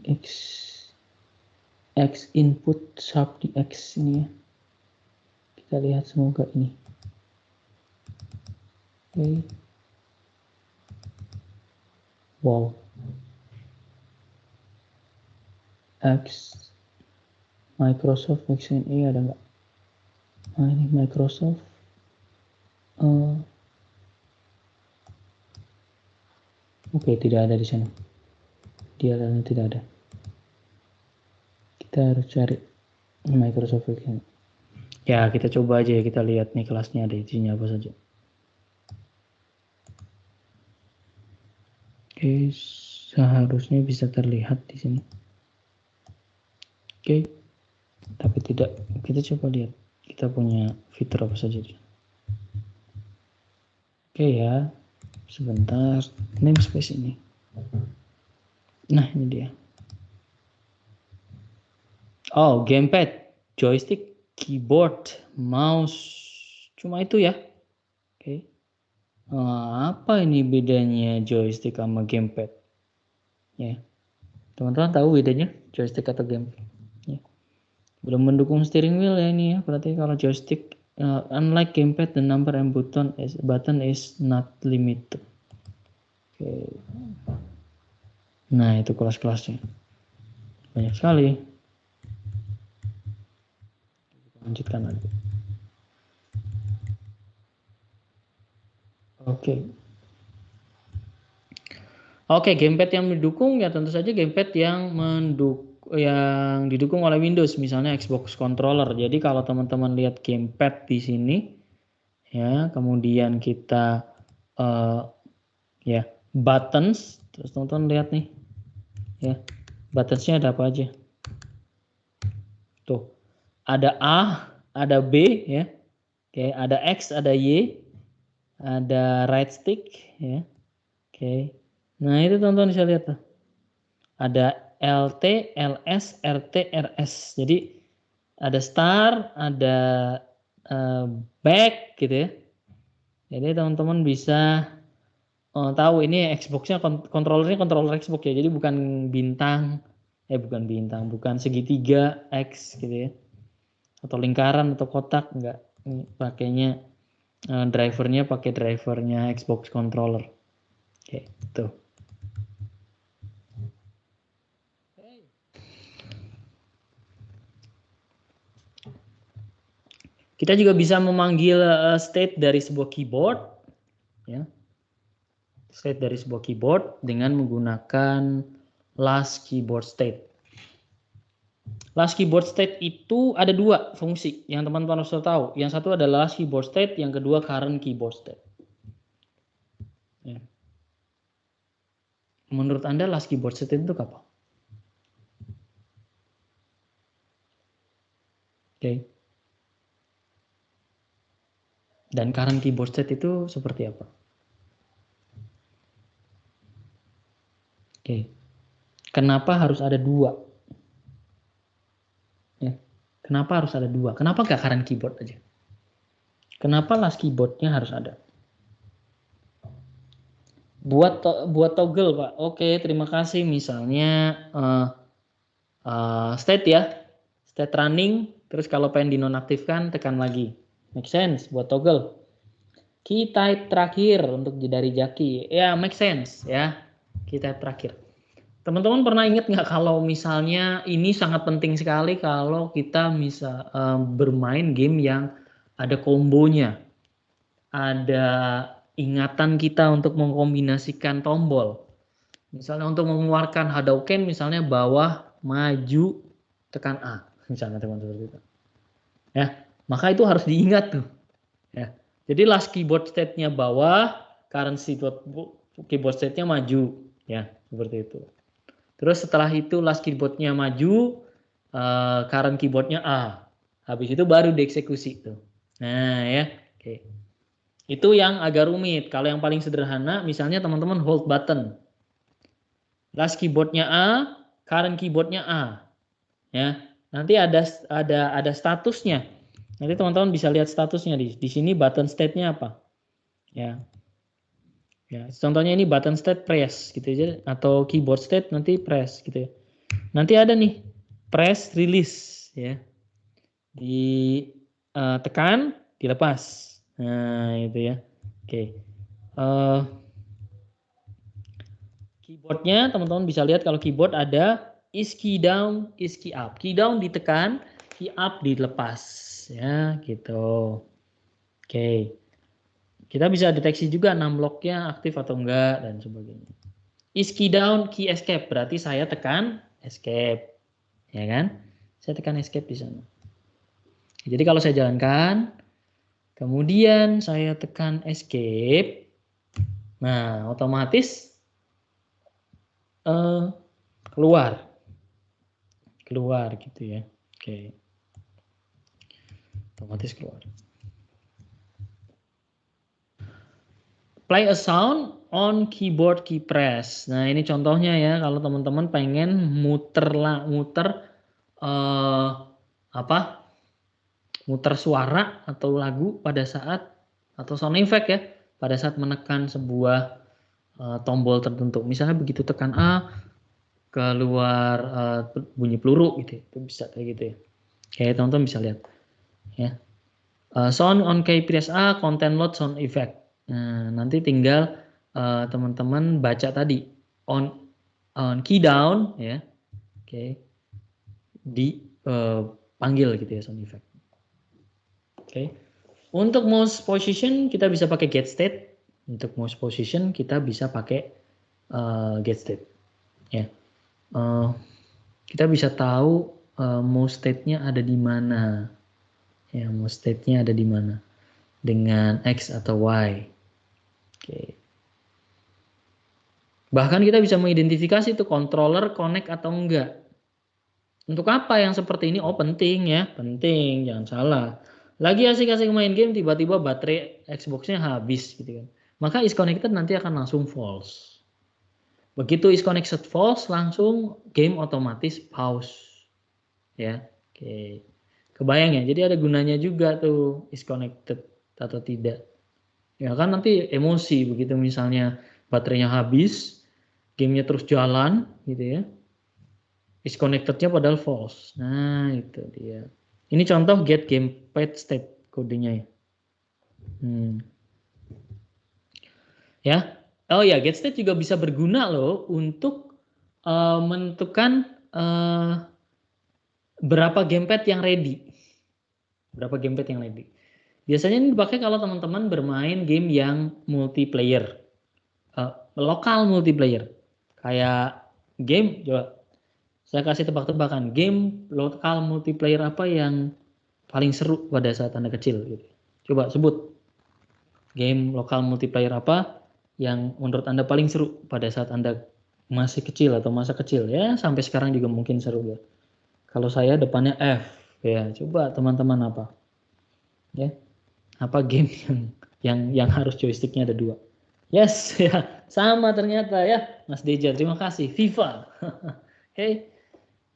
X input sharp di X ini ya. Kita lihat semoga ini. Oke. Wow. X Microsoft XNA ada nggak? Nah, ini Microsoft. Oke, tidak ada di sana. Tidak ada. Kita harus cari Microsoft XNA. Ya, kita coba aja ya, kita lihat nih kelasnya ada isinya apa saja. Oke, seharusnya bisa terlihat di sini. Oke, tapi tidak. Kita coba lihat kita punya fitur apa saja. Oke ya, sebentar. Namespace ini. Nah, ini dia. Oh, gamepad, joystick, keyboard, mouse. Cuma itu ya. Oke. Apa ini bedanya joystick sama gamepad? Ya. Teman-teman tahu bedanya joystick atau gamepad? Ya. Belum mendukung steering wheel ya ini ya. Berarti kalau joystick, unlike gamepad, the number and button is not limited. Oke. Nah itu kelas-kelasnya. Banyak sekali. Lanjutkan lagi. Oke, gamepad yang mendukung ya tentu saja gamepad yang didukung oleh Windows, misalnya Xbox controller. Jadi kalau teman-teman lihat gamepad di sini, ya, kemudian kita ya buttons, terus teman-teman lihat nih, ya, buttonsnya ada apa aja? Tuh, ada A, ada B, ya, oke, ada X, ada Y, ada right stick, ya, oke. Nah itu teman-teman bisa lihat tuh. Ada LT, LS, RT, RS. Jadi ada start, ada back gitu ya. Jadi teman-teman bisa tahu ini Xbox-nya controller Xbox ya. Jadi bukan bukan segitiga X gitu ya. Atau lingkaran atau kotak, enggak. Ini pakainya drivernya pakai drivernya Xbox controller. Oke, tuh. Kita juga bisa memanggil state dari sebuah keyboard, ya. State dari sebuah keyboard dengan menggunakan last keyboard state. Last keyboard state itu ada dua fungsi yang teman-teman harus tahu. Yang satu adalah last keyboard state, yang kedua current keyboard state. Ya. Menurut Anda last keyboard state itu apa? Oke. Dan current keyboard state itu seperti apa? Oke. Kenapa harus ada dua? Ya. Kenapa harus ada dua? Kenapa gak current keyboard aja? Kenapa last keyboardnya harus ada? Buat toggle Pak. Oke, terima kasih. Misalnya state ya, state running. Terus kalau pengen dinonaktifkan tekan lagi. Make sense buat toggle. Key type terakhir untuk dari Jaki. Ya make sense ya. Key type terakhir. Teman-teman pernah ingat nggak kalau misalnya ini sangat penting sekali kalau kita bisa bermain game yang ada kombonya, ada ingatan kita untuk mengkombinasikan tombol. Misalnya untuk mengeluarkan Hadouken, misalnya bawah, maju, tekan A. Misalnya teman-teman itu. Ya, maka itu harus diingat tuh. Ya. Jadi last keyboard state-nya bawah, current keyboard state-nya maju. Ya, seperti itu. Terus setelah itu last keyboard-nya maju, current keyboard-nya A. Habis itu baru dieksekusi tuh. Nah ya, oke. Itu yang agak rumit. Kalau yang paling sederhana, misalnya teman-teman hold button. Last keyboardnya A, current keyboardnya A. Ya, nanti ada statusnya. Nanti teman-teman bisa lihat statusnya di sini button state-nya apa. Ya. Ya, contohnya ini button state press gitu aja atau keyboard state nanti press gitu ya. Nanti ada nih press release ya. Tekan, dilepas. Nah, itu ya. Oke. Keyboardnya teman-teman bisa lihat kalau keyboard ada is key down, is key up. Key down ditekan, key up dilepas. Ya, gitu. Oke. Kita bisa deteksi juga numlock-nya aktif atau enggak dan sebagainya. Is key down, key escape. Berarti saya tekan escape. Ya kan? Saya tekan escape di sana. Jadi kalau saya jalankan, kemudian saya tekan escape. Nah, otomatis keluar gitu ya. Oke. Otomatis keluar. Play a sound on keyboard key press. Nah, ini contohnya ya kalau teman-teman pengen muter muter suara atau lagu pada saat atau sound effect ya pada saat menekan sebuah tombol tertentu. Misalnya begitu tekan A keluar bunyi peluru gitu, itu bisa kayak gitu ya. Kayak teman-teman bisa lihat ya. Sound on KPSA content load sound effect. Nah, nanti tinggal teman-teman baca tadi on key down ya. Oke. Di panggil gitu ya sound effect. Oke. Untuk mouse position kita bisa pakai get state. Untuk mouse position kita bisa pakai get state. Ya. Kita bisa tahu mouse state-nya ada di mana. Ya, mouse state-nya ada di mana dengan X atau Y. Oke. Bahkan kita bisa mengidentifikasi itu controller connect atau enggak. Untuk apa yang seperti ini? Oh penting ya, penting, jangan salah. Lagi asik-asik main game tiba-tiba baterai Xbox-nya habis gitu kan. Maka is connected nanti akan langsung false. Begitu is connected false langsung game otomatis pause. Ya. Oke. Kebayang ya? Jadi ada gunanya juga tuh is connected atau tidak. Ya kan nanti emosi begitu misalnya baterainya habis, gamenya terus jalan gitu ya. Is connected-nya padahal false. Nah, itu dia. Ini contoh get gamepad state kodenya ya. Ya. Oh ya, get state juga bisa berguna loh untuk menentukan berapa gamepad yang ready. Berapa gamepad yang ready. Biasanya ini dipakai kalau teman-teman bermain game yang multiplayer. Lokal multiplayer. Kayak game, coba saya kasih tebak-tebakan. Game lokal multiplayer apa yang paling seru pada saat Anda kecil? Gitu. Coba sebut. Game lokal multiplayer apa yang menurut Anda paling seru pada saat Anda masih kecil atau masa kecil? Ya, sampai sekarang juga mungkin seru ya. Kalau saya depannya F. Ya, coba teman-teman apa? Ya, apa game yang harus joysticknya ada 2? Yes, ya sama ternyata ya, Mas Deja. Terima kasih. FIFA. Oke.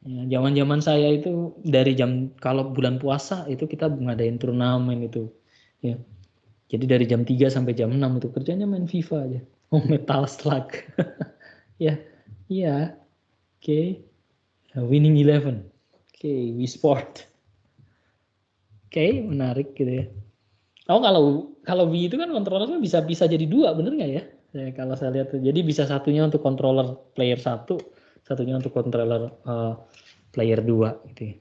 Ya, zaman-zaman saya itu dari kalau bulan puasa itu kita ngadain turnamen itu. Ya. Jadi dari jam 3 sampai jam 6 itu kerjanya main FIFA aja. Oh, Metal Slug. Ya. Iya. Oke. Winning Eleven. Oke, Wii Sport. Oke, menarik gitu ya. Oh, kalau Wii itu kan kontrolernya bisa jadi 2, bener nggak ya? Kalau saya lihat, jadi bisa satunya untuk controller player 1, satunya untuk controller player 2 gitu ya.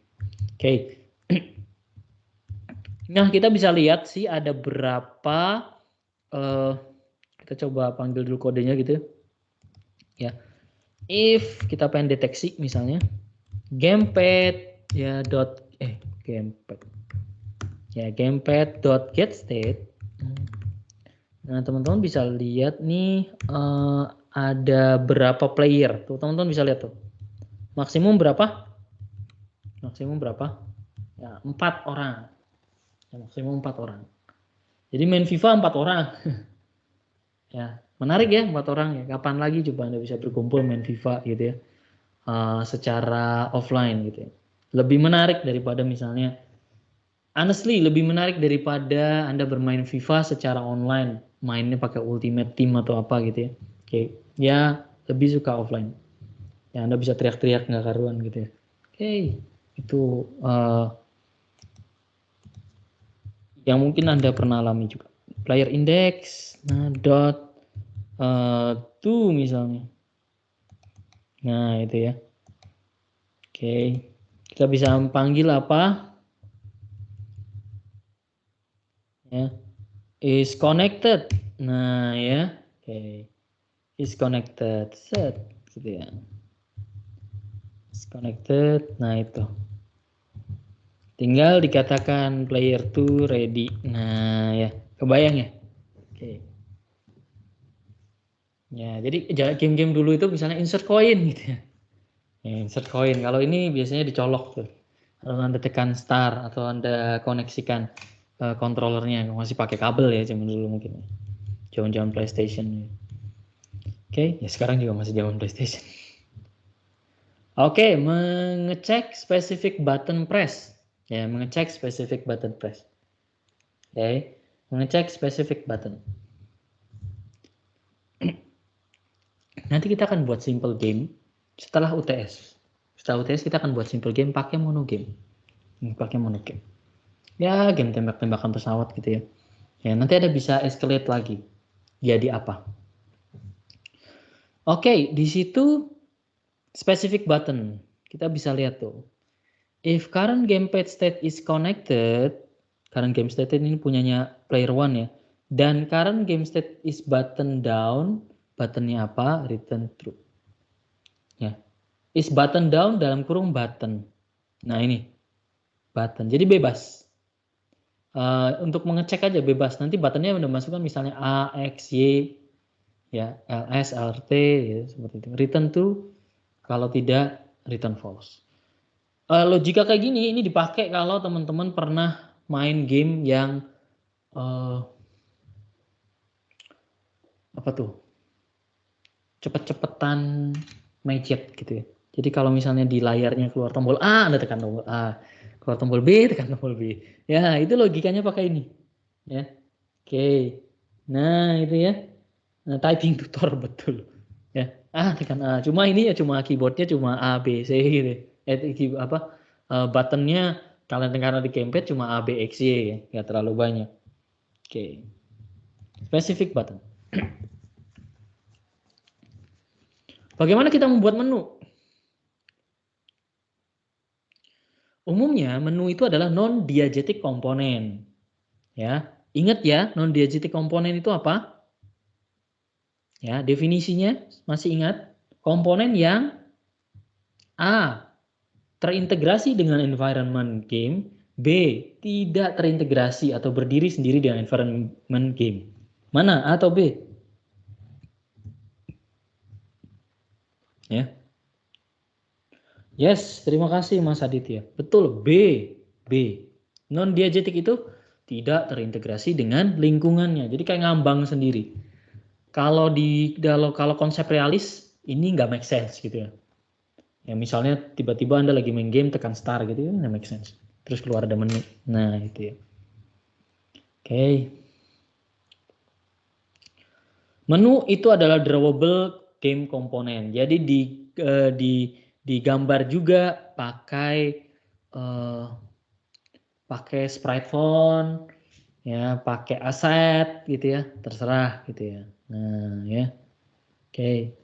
Oke. Nah, kita bisa lihat sih ada berapa kita coba panggil dulu kodenya gitu ya. If kita pengen deteksi misalnya gamepad ya gamepad ya gamepad.getState. Nah, teman-teman bisa lihat nih ada berapa player. Tuh, teman-teman bisa lihat tuh. Maksimum berapa? Maksimum berapa? Ya, 4 orang. Ya, maksimum 4 orang. Jadi main FIFA 4 orang. Ya, menarik ya 4 orang ya. Kapan lagi coba Anda bisa berkumpul main FIFA gitu ya. Secara offline gitu ya. Lebih menarik daripada misalnya honestly lebih menarik daripada Anda bermain FIFA secara online, mainnya pakai Ultimate Team atau apa gitu ya. Oke, ya lebih suka offline. Ya Anda bisa teriak-teriak nggak karuan gitu ya. Oke, itu yang mungkin Anda pernah alami juga. Player index, nah to misalnya. Nah itu ya. Oke, kita bisa panggil apa? Ya, is connected. Nah ya, oke, is connected, set, gitu ya. Is connected. Nah itu. Tinggal dikatakan player 2 ready. Nah ya, kebayang ya. Oke. Ya, jadi game-game dulu itu misalnya insert coin gitu ya. Ya, insert coin. Kalau ini biasanya dicolok tuh. Kalau Anda tekan start atau Anda koneksikan controllernya masih pakai kabel ya zaman dulu mungkin. Zaman-zaman PlayStation. Oke, ya sekarang juga masih zaman PlayStation. Oke, mengecek specific button press. Ya, mengecek specific button press. Oke, mengecek specific button. Nanti kita akan buat simple game. Setelah UTS. Setelah UTS kita akan buat simple game pakai mono game. Pakai mono game. Ya, game tembak-tembakan pesawat gitu ya. Ya, nanti ada bisa escalate lagi. Jadi apa? Oke, di situ specific button. Kita bisa lihat tuh. If current gamepad state is connected, current game state ini punyanya player one ya. Dan current game state is button down, buttonnya apa? Return true. Ya. Is button down dalam kurung button. Nah ini button. Jadi bebas. Untuk mengecek aja bebas. Nanti buttonnya udah masukkan misalnya A, X, Y, ya, LS, LRT, ya, seperti itu. Return true. Kalau tidak return false. Logika kayak gini ini dipakai kalau teman-teman pernah main game yang apa tuh, cepet-cepetan macet gitu ya. Jadi kalau misalnya di layarnya keluar tombol A, Anda tekan tombol A, keluar tombol B, tekan tombol B. Ya itu logikanya pakai ini. Ya, oke. Nah itu ya. Nah, typing tutor betul. Ya, tekan A. Cuma ini ya cuma keyboardnya cuma A, B, C gitu. Buttonnya karena di gamepad cuma A, B, X, Y ya, nggak terlalu banyak. Oke. Specific button. Bagaimana kita membuat menu? Umumnya menu itu adalah non-diegetic komponen. Ya, ingat ya, non-diegetic komponen itu apa? Ya, definisinya masih ingat? Komponen yang A. Terintegrasi dengan environment game. B. Tidak terintegrasi atau berdiri sendiri dengan environment game. Mana? A atau B? Ya. Yes, terima kasih Mas Aditya. Betul, B. B. Non-diegetic itu tidak terintegrasi dengan lingkungannya. Jadi kayak ngambang sendiri. Kalau konsep realis ini nggak make sense gitu ya. Ya misalnya tiba-tiba Anda lagi main game tekan start gitu ya, nggak make sense. Terus keluar ada menu. Nah, itu ya. Oke. Menu itu adalah drawable game komponen. Jadi digambar juga pakai sprite font, ya, pakai asset gitu ya, terserah gitu ya. Nah, ya. Oke.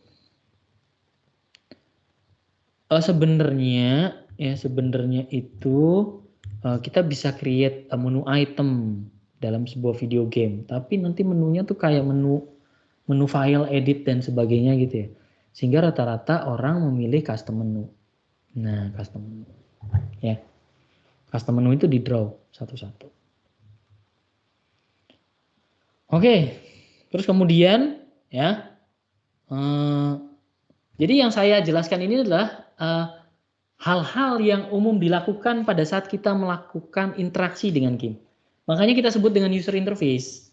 Sebenarnya itu kita bisa create menu item dalam sebuah video game, tapi nanti menunya tuh kayak menu file edit dan sebagainya gitu ya. Sehingga rata-rata orang memilih custom menu. Nah, custom menu. Ya. Custom menu itu di draw satu-satu. Oke. Terus kemudian ya. Jadi yang saya jelaskan ini adalah hal-hal yang umum dilakukan pada saat kita melakukan interaksi dengan game. Makanya kita sebut dengan user interface.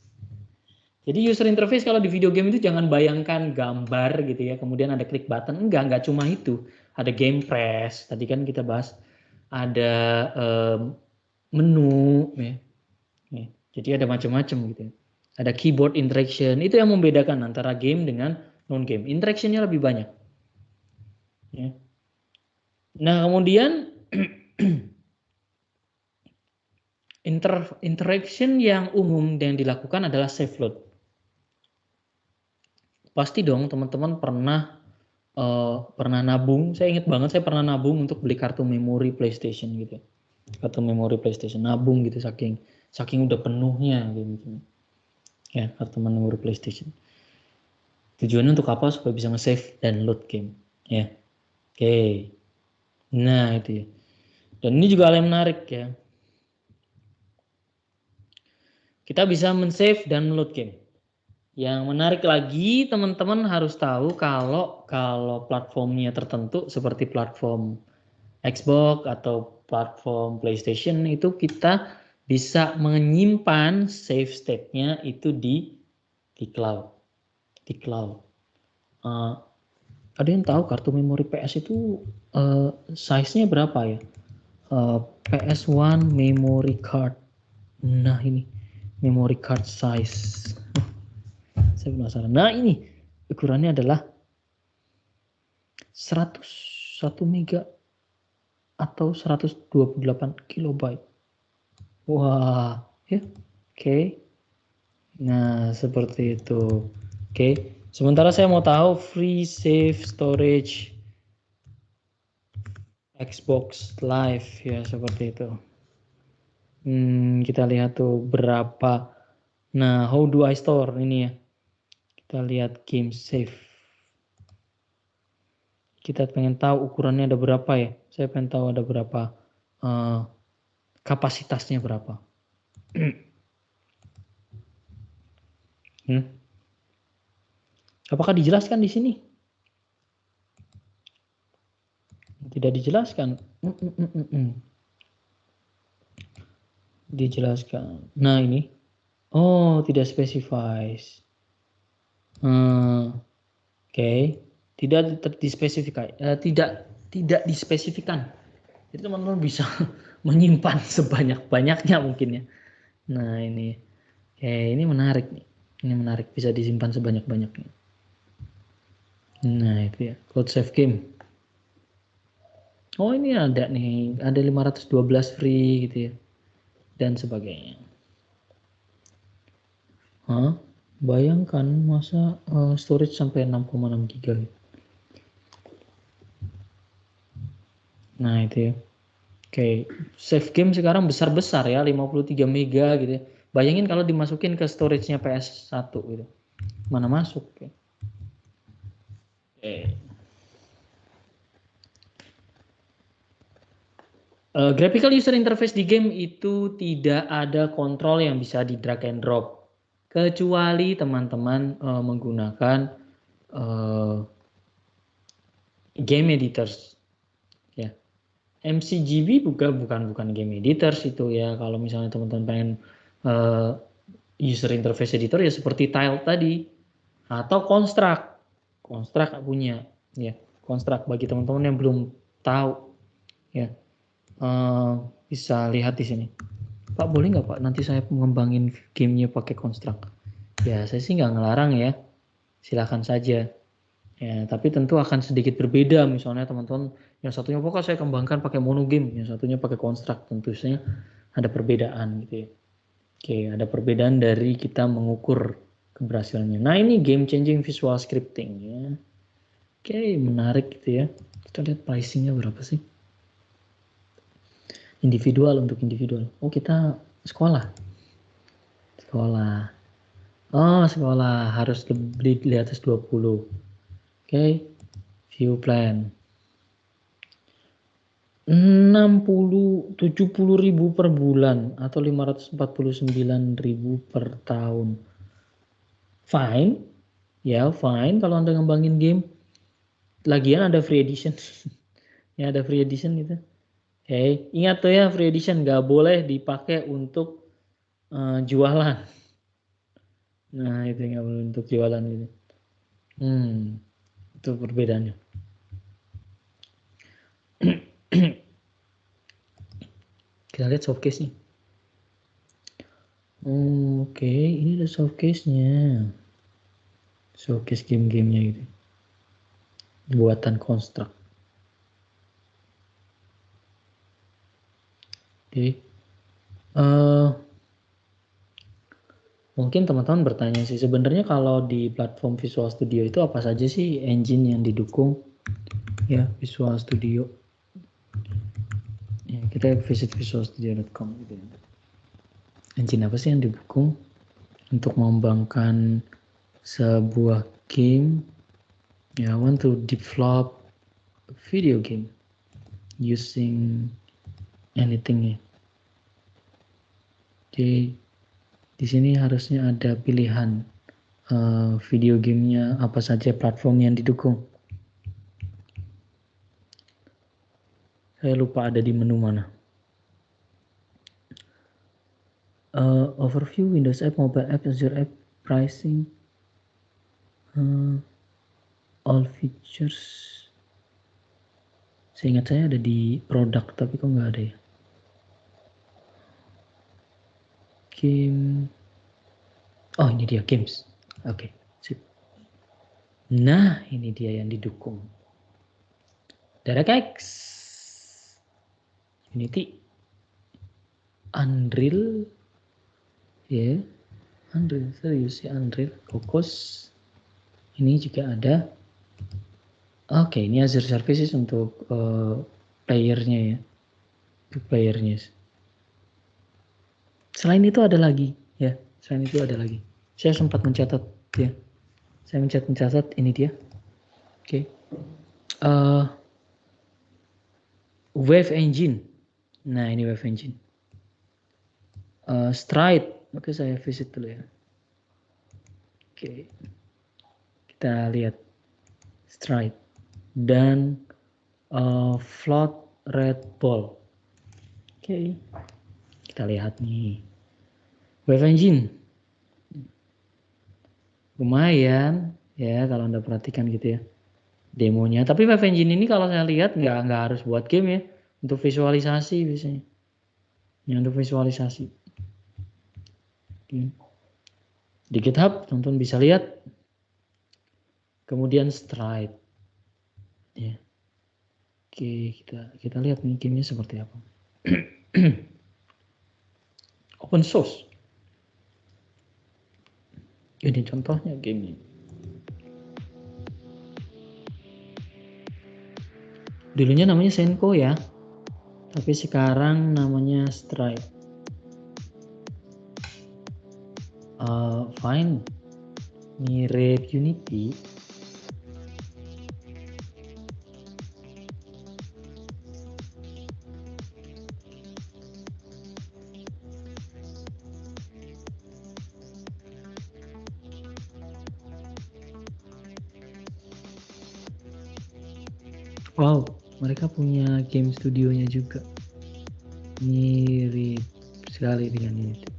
Jadi user interface kalau di video game itu jangan bayangkan gambar gitu ya, kemudian ada klik button. Enggak cuma itu. Ada game press, tadi kan kita bahas. Ada menu, ya. Jadi ada macam-macam gitu ya. Ada keyboard interaction, itu yang membedakan antara game dengan non-game. Interactionnya lebih banyak. Ya. Nah kemudian interaction yang umum yang dilakukan adalah save load. Pasti dong teman-teman pernah nabung. Saya ingat banget saya pernah nabung untuk beli kartu memori PlayStation gitu. Kartu memori PlayStation, nabung gitu saking udah penuhnya gitu. Ya, kartu memori PlayStation. Tujuannya untuk apa? Supaya bisa nge-save dan load game. Ya. Oke. Nah, itu ya. Dan ini juga hal yang menarik ya. Kita bisa men-save dan load game. Yang menarik lagi, teman-teman harus tahu kalau platformnya tertentu seperti platform Xbox atau platform PlayStation itu kita bisa menyimpan save state-nya itu di cloud. Di cloud. Ada yang tahu kartu memori PS itu size-nya berapa ya? PS1 memory card. Nah ini memory card size. Saya penasaran. Nah ini ukurannya adalah 101 mega atau 128 kilobyte. Wah, ya, oke. Nah, seperti itu. Oke. Sementara saya mau tahu free save storage Xbox Live ya, seperti itu. Kita lihat tuh berapa. Nah, how do I store ini ya? Kita lihat game save. Kita pengen tahu ukurannya ada berapa ya? Saya pengen tahu ada berapa, kapasitasnya berapa. Apakah dijelaskan di sini? Tidak dijelaskan. Dijelaskan. Nah ini. Oh, tidak specifies. Oke. Tidak dispesifikasi. Tidak dispesifikan. Jadi teman-teman bisa menyimpan sebanyak-banyaknya mungkin ya. Nah ini. Oke, ini menarik nih. Ini menarik, bisa disimpan sebanyak-banyaknya. Nah itu ya, cloud save game. Oh ini ada nih, ada 512 free gitu ya. Dan sebagainya. Bayangkan masa storage sampai 6,6 GB. Nah itu ya. Oke, save game sekarang besar-besar ya, 53 mega gitu ya. Bayangin kalau dimasukin ke storage-nya PS1 gitu. Mana masuk ya. Graphical user interface di game itu tidak ada kontrol yang bisa di drag and drop. Kecuali teman-teman menggunakan game editors. Ya. MCGB bukan game editors itu ya. Kalau misalnya teman-teman pengen user interface editor ya seperti Tile tadi. Atau Construct. Construct punya. Ya. Construct bagi teman-teman yang belum tahu. Ya. Bisa lihat di sini. Pak boleh nggak Pak nanti saya mengembangin gamenya pakai Construct? Ya saya sih nggak ngelarang ya, silakan saja. Ya tapi tentu akan sedikit berbeda. Misalnya teman-teman yang satunya pokoknya saya kembangkan pakai mono game, yang satunya pakai Construct, tentu saja ada perbedaan gitu ya. Oke, ada perbedaan dari kita mengukur keberhasilannya. Nah ini game changing visual scripting ya. Oke menarik gitu ya. Kita lihat pricingnya berapa sih? Individual, untuk individual. Oh kita sekolah. Oh sekolah harus beli di atas 20. Oke. View plan. 70 ribu per bulan atau 549.000 per tahun. Fine. Ya fine kalau Anda ngembangin game. Lagian ada free edition. Ya ada free edition gitu. Oke, ingat tuh ya free edition nggak boleh dipakai untuk jualan. Nah itu nggak boleh untuk jualan gitu. Itu perbedaannya. Kita lihat showcase-nya. Oke, ini ada showcase-nya. Showcase game-gamenya gitu. Buatan Construct. Oke. Mungkin teman-teman bertanya sih, sebenarnya kalau di platform Visual Studio itu apa saja sih engine yang didukung? Ya, Visual Studio. Ya, kita visit visualstudio.com gitu. Engine apa sih yang didukung untuk mengembangkan sebuah game? Ya, I want to develop a video game using anything ya. Jadi di sini harusnya ada pilihan video gamenya apa saja platform yang didukung. Saya lupa ada di menu mana. Overview, Windows App, Mobile App, Azure App, Pricing, all features. Seingat saya ada di produk, tapi kok nggak ada ya. Game. Oh ini dia games. Oke, sip. Nah ini dia yang didukung. DirectX, Unity, Unreal, ya, Unreal serius ya, Unreal, Cocos, ini juga ada. Oke, ini Azure Services untuk playernya ya, untuk playernya. Selain itu ada lagi, ya, selain itu ada lagi. Saya sempat mencatat, ya, saya mencatat ini dia. Oke, Wave Engine. Nah, ini Wave Engine. Stride. Oke, saya visit dulu ya. Oke, kita lihat Stride dan Float Red Ball. Oke, kita lihat nih. Wave Engine. Lumayan ya kalau Anda perhatikan gitu ya demonya. Tapi Wave Engine ini kalau saya lihat nggak harus buat game ya. Untuk visualisasi biasanya. Ya, untuk visualisasi. Di GitHub teman-teman bisa lihat. Kemudian Stride. Ya. Oke, kita lihat nih gamenya seperti apa. Open source. Ini contohnya gamenya. Dulunya namanya Senko ya, tapi sekarang namanya Stride. Fine, mirip Unity. Wow, mereka punya game studionya juga. Mirip sekali dengan Unity.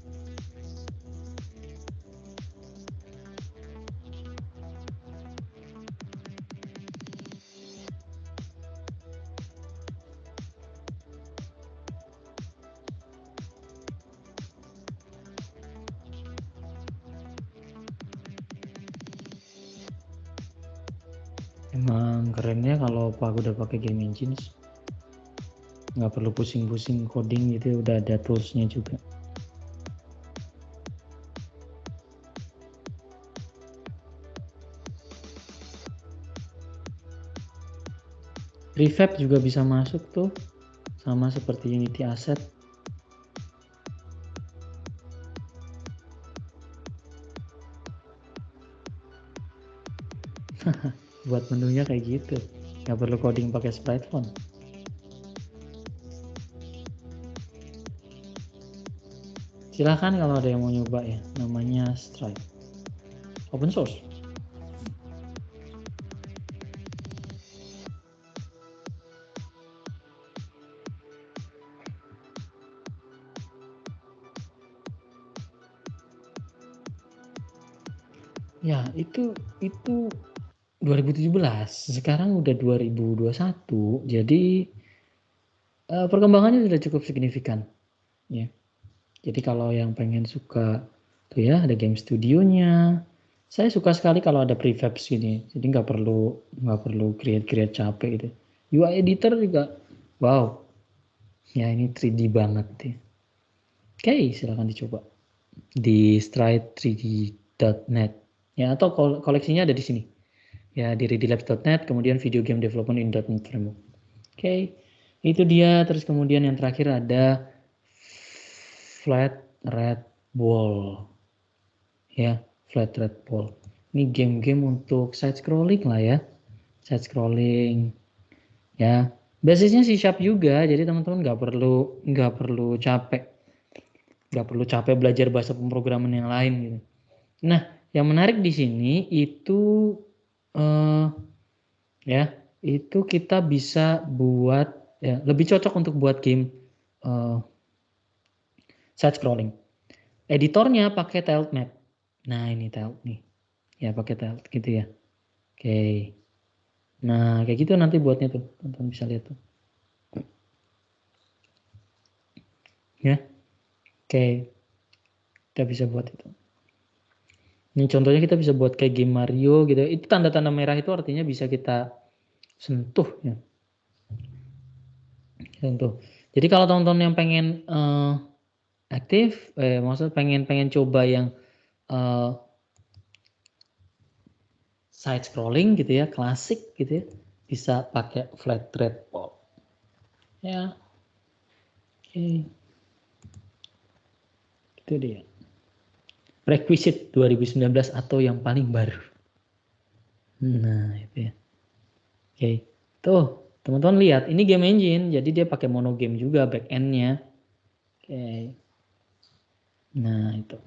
Emang kerennya kalau Pak udah pakai game engines, nggak perlu pusing-pusing coding gitu, udah ada toolsnya juga. Prefab juga bisa masuk tuh, sama seperti Unity Asset. Buat menunya kayak gitu, nggak perlu coding pakai sprite font. Silahkan kalau ada yang mau nyoba ya, namanya Stride, open source. Ya itu 2017, sekarang udah 2021, jadi perkembangannya sudah cukup signifikan ya. Jadi kalau yang pengen suka tuh ya, ada game studionya. Saya suka sekali kalau ada prefab sini, jadi nggak perlu create capek gitu. UI editor juga wow ya, ini 3D banget ya. Oke, silakan dicoba di stride3d.net ya, atau koleksinya ada di sini ya, di readylabs.net, kemudian video game development in .NET Framework. Oke, itu dia. Terus kemudian yang terakhir ada Flat Red Ball ya, Flat Red Ball. Ini game-game untuk side scrolling lah ya, side scrolling ya. Basisnya C# juga, jadi teman-teman nggak perlu capek belajar bahasa pemrograman yang lain gitu. Nah, yang menarik di sini itu ya, itu kita bisa buat ya, lebih cocok untuk buat game side scrolling. Editornya pakai tiled map. Nah, ini tiled nih. Ya, pakai tiled gitu ya. Oke. Nah, kayak gitu nanti buatnya tuh. Teman-teman bisa lihat tuh. Ya. Oke. Kita bisa buat itu. Ini contohnya kita bisa buat kayak game Mario gitu. Itu tanda-tanda merah itu artinya bisa kita sentuh ya. Contoh. Jadi kalau teman-teman yang pengen aktif, maksudnya pengen coba yang side scrolling gitu ya, klasik gitu ya, bisa pakai flat red pop. Ya, oke. Itu dia. Requisite 2019 atau yang paling baru. Nah, itu ya. Oke. Tuh, teman-teman lihat, ini game engine, jadi dia pakai mono game juga back end-nya. Oke. Nah, itu.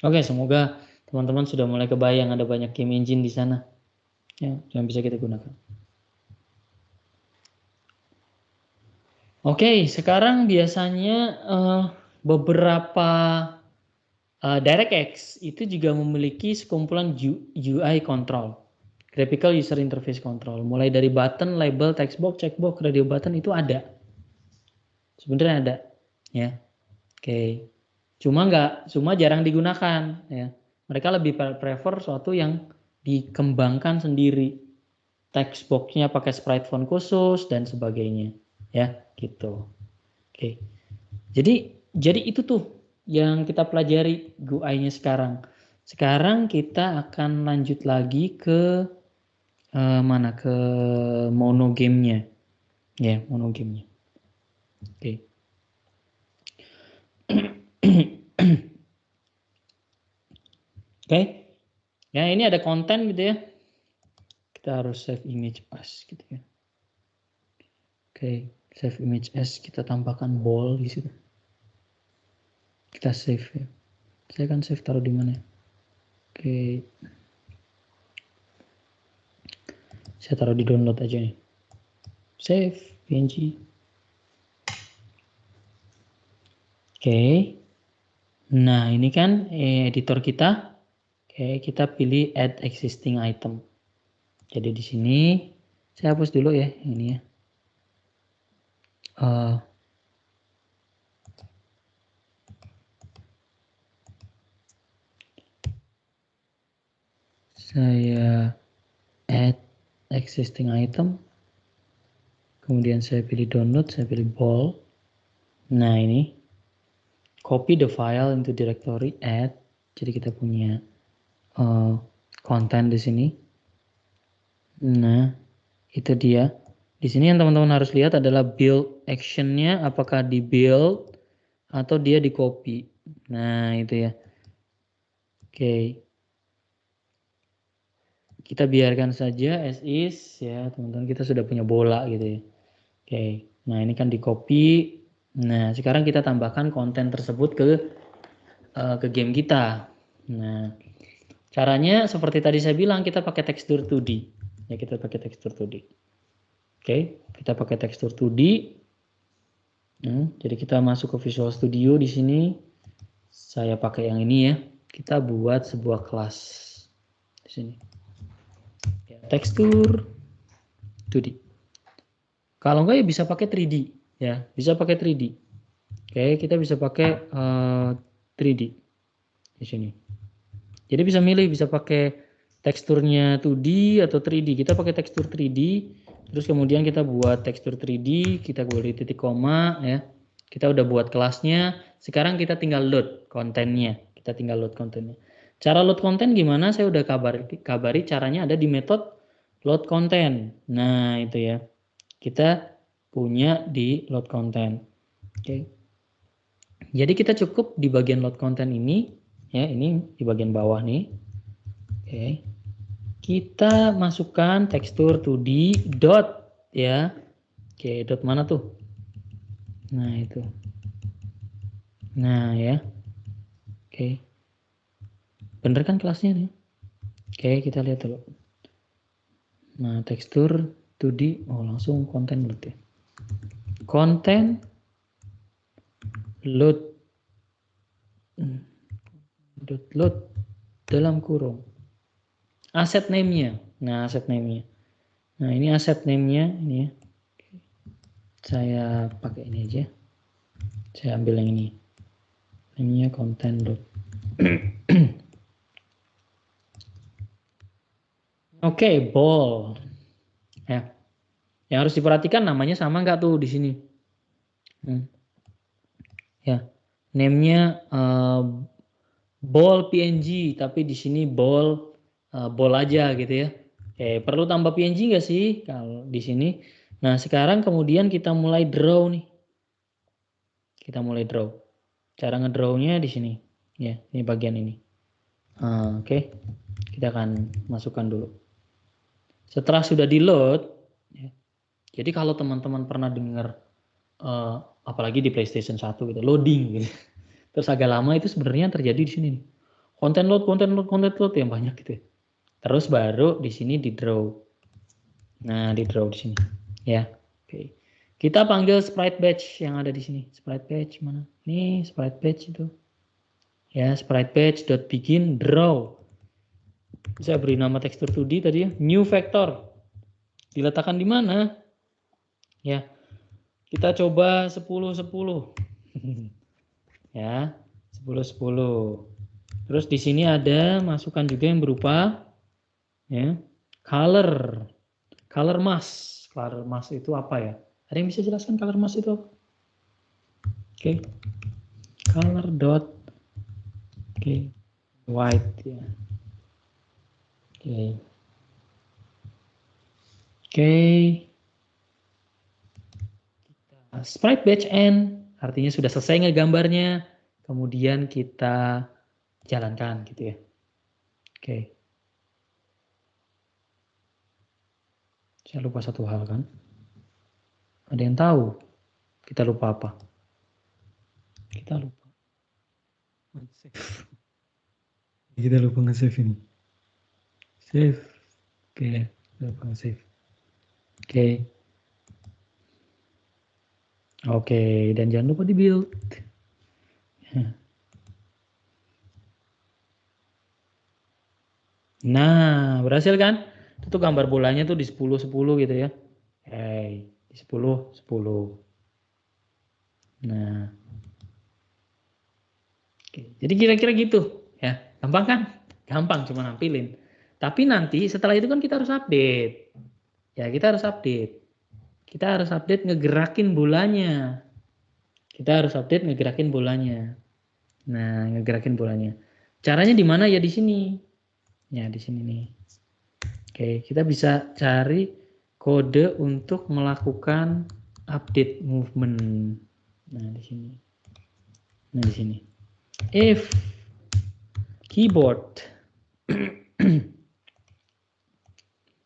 Oke, semoga teman-teman sudah mulai kebayang ada banyak game engine di sana ya, yang bisa kita gunakan. Oke, sekarang biasanya beberapa DirectX itu juga memiliki sekumpulan UI control, graphical user interface control, mulai dari button, label, textbox, checkbox, radio button itu ada. Sebenarnya ada, ya. Oke. Cuma jarang digunakan, ya. Mereka lebih prefer suatu yang dikembangkan sendiri. Textbox-nya pakai sprite font khusus dan sebagainya, ya, gitu. Oke. Jadi itu tuh yang kita pelajari GUI-nya sekarang. Sekarang kita akan lanjut lagi ke mana, ke mono game-nya. Ya, mono game-nya. Oke. Oke. Ya, ini ada konten gitu ya. Kita harus save image as gitu ya. Oke, save image as, kita tambahkan bold di situ. Kita save ya. Saya kan save taruh di mana? Oke. Saya taruh di download aja nih. Save PNG. Oke. Nah, ini kan editor kita. Oke, kita pilih add existing item. Jadi di sini saya hapus dulu ya ini ya. Saya add existing item. Kemudian saya pilih download, saya pilih bold. Nah, ini copy the file into directory add. Jadi kita punya konten di sini. Nah, itu dia. Di sini yang teman-teman harus lihat adalah build action-nya, apakah di build atau dia di copy. Nah, itu ya. Oke. Kita biarkan saja as is ya, teman-teman, kita sudah punya bola gitu ya. Oke. Nah, ini kan di copy. Nah, sekarang kita tambahkan konten tersebut ke game kita. Nah, caranya seperti tadi saya bilang, kita pakai tekstur 2D. Ya, kita pakai tekstur 2D. Oke, kita pakai tekstur 2D. Jadi kita masuk ke Visual Studio di sini. Saya pakai yang ini ya. Kita buat sebuah kelas di sini. Ya, tekstur 2D. Kalau enggak ya bisa pakai 3D ya, bisa pakai 3D. Oke, kita bisa pakai 3D di sini. Jadi bisa milih, bisa pakai teksturnya 2D atau 3D. Kita pakai tekstur 3D, terus kemudian kita buat tekstur 3D, kita beri titik koma ya. Kita udah buat kelasnya, sekarang kita tinggal load kontennya. Kita tinggal load kontennya. Cara load konten gimana? Saya udah kabari caranya ada di metode load konten. Nah, itu ya. Kita punya di load konten. Oke. Jadi kita cukup di bagian load konten ini ya, ini di bagian bawah nih. Oke. Kita masukkan tekstur 2D dot ya. Oke, dot mana tuh? Nah, itu. Nah, ya. Oke. Bener kan kelasnya nih? Oke, kita lihat dulu. Nah, tekstur 2D, oh langsung konten load ya. Konten load load dalam kurung asset name-nya. Nah, asset name-nya. Nah, ini asset name-nya ini ya. Saya pakai ini aja. Saya ambil yang ini. Name-nya content load. Oke, ball. Ya. Yang harus diperhatikan namanya sama nggak tuh di sini. Ya, name-nya ball PNG, tapi di sini ball aja gitu ya. Perlu tambah PNG nggak sih kalau di sini? Nah, sekarang kemudian kita mulai draw nih. Kita mulai draw. Cara ngedraw-nya di sini. Ya, ini bagian ini. Oke. Kita akan masukkan dulu. Setelah sudah di-load, ya, jadi kalau teman-teman pernah dengar apalagi di PlayStation 1 gitu, loading gitu. Terus agak lama itu sebenarnya terjadi di sini nih. Konten load yang banyak gitu ya. Terus baru di sini di draw. Nah, di draw di sini. Ya. Oke. Kita panggil sprite batch yang ada di sini. Sprite batch mana? Nih, sprite batch itu. Ya, sprite batch .begin draw. Saya beri nama tekstur 2D tadi ya. New vector. Diletakkan di mana? Ya. Kita coba 10 10. Ya, 10 10. Terus di sini ada masukan juga yang berupa ya, color. Color mask. Color mask itu apa ya? Ada yang bisa jelaskan color mask itu apa? Oke. Color dot white ya. Oke. Sprite batch end artinya sudah selesai ngegambarnya. Kemudian kita jalankan gitu ya. Oke. Saya lupa satu hal kan. Ada yang tahu? Kita lupa apa? Kita lupa. Kita lupa nge-save ini. Save. Oke, lupa nge-save. Oke. Oke, dan jangan lupa di-build. Nah, berhasil kan? Itu tuh gambar bolanya tuh di 10 10 gitu ya. Di 10 10. Nah. Oke. Jadi kira-kira gitu ya. Gampang kan? Gampang cuma nampilin. Tapi nanti setelah itu kan kita harus update. Ya, kita harus update. Kita harus update ngegerakin bolanya. Kita harus update ngegerakin bolanya. Nah, ngegerakin bolanya. Caranya di mana ya di sini. Ya, di sini nih. Oke, kita bisa cari kode untuk melakukan update movement. Nah, di sini. Nah, di sini. If keyboard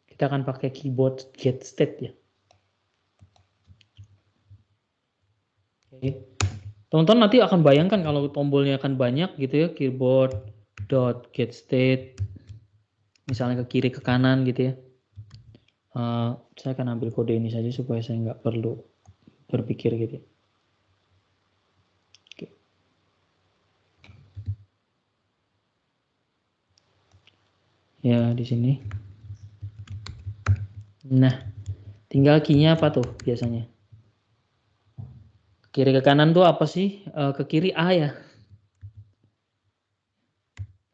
kita akan pakai keyboard get state ya. Oke. Teman-teman nanti akan bayangkan kalau tombolnya akan banyak gitu ya, keyboard dot get state misalnya ke kiri ke kanan gitu ya. Saya akan ambil kode ini saja supaya saya nggak perlu berpikir gitu ya. Oke. Ya di sini. Nah, tinggal key-nya apa tuh biasanya? Kiri ke kanan tuh apa sih? Ke kiri A ya.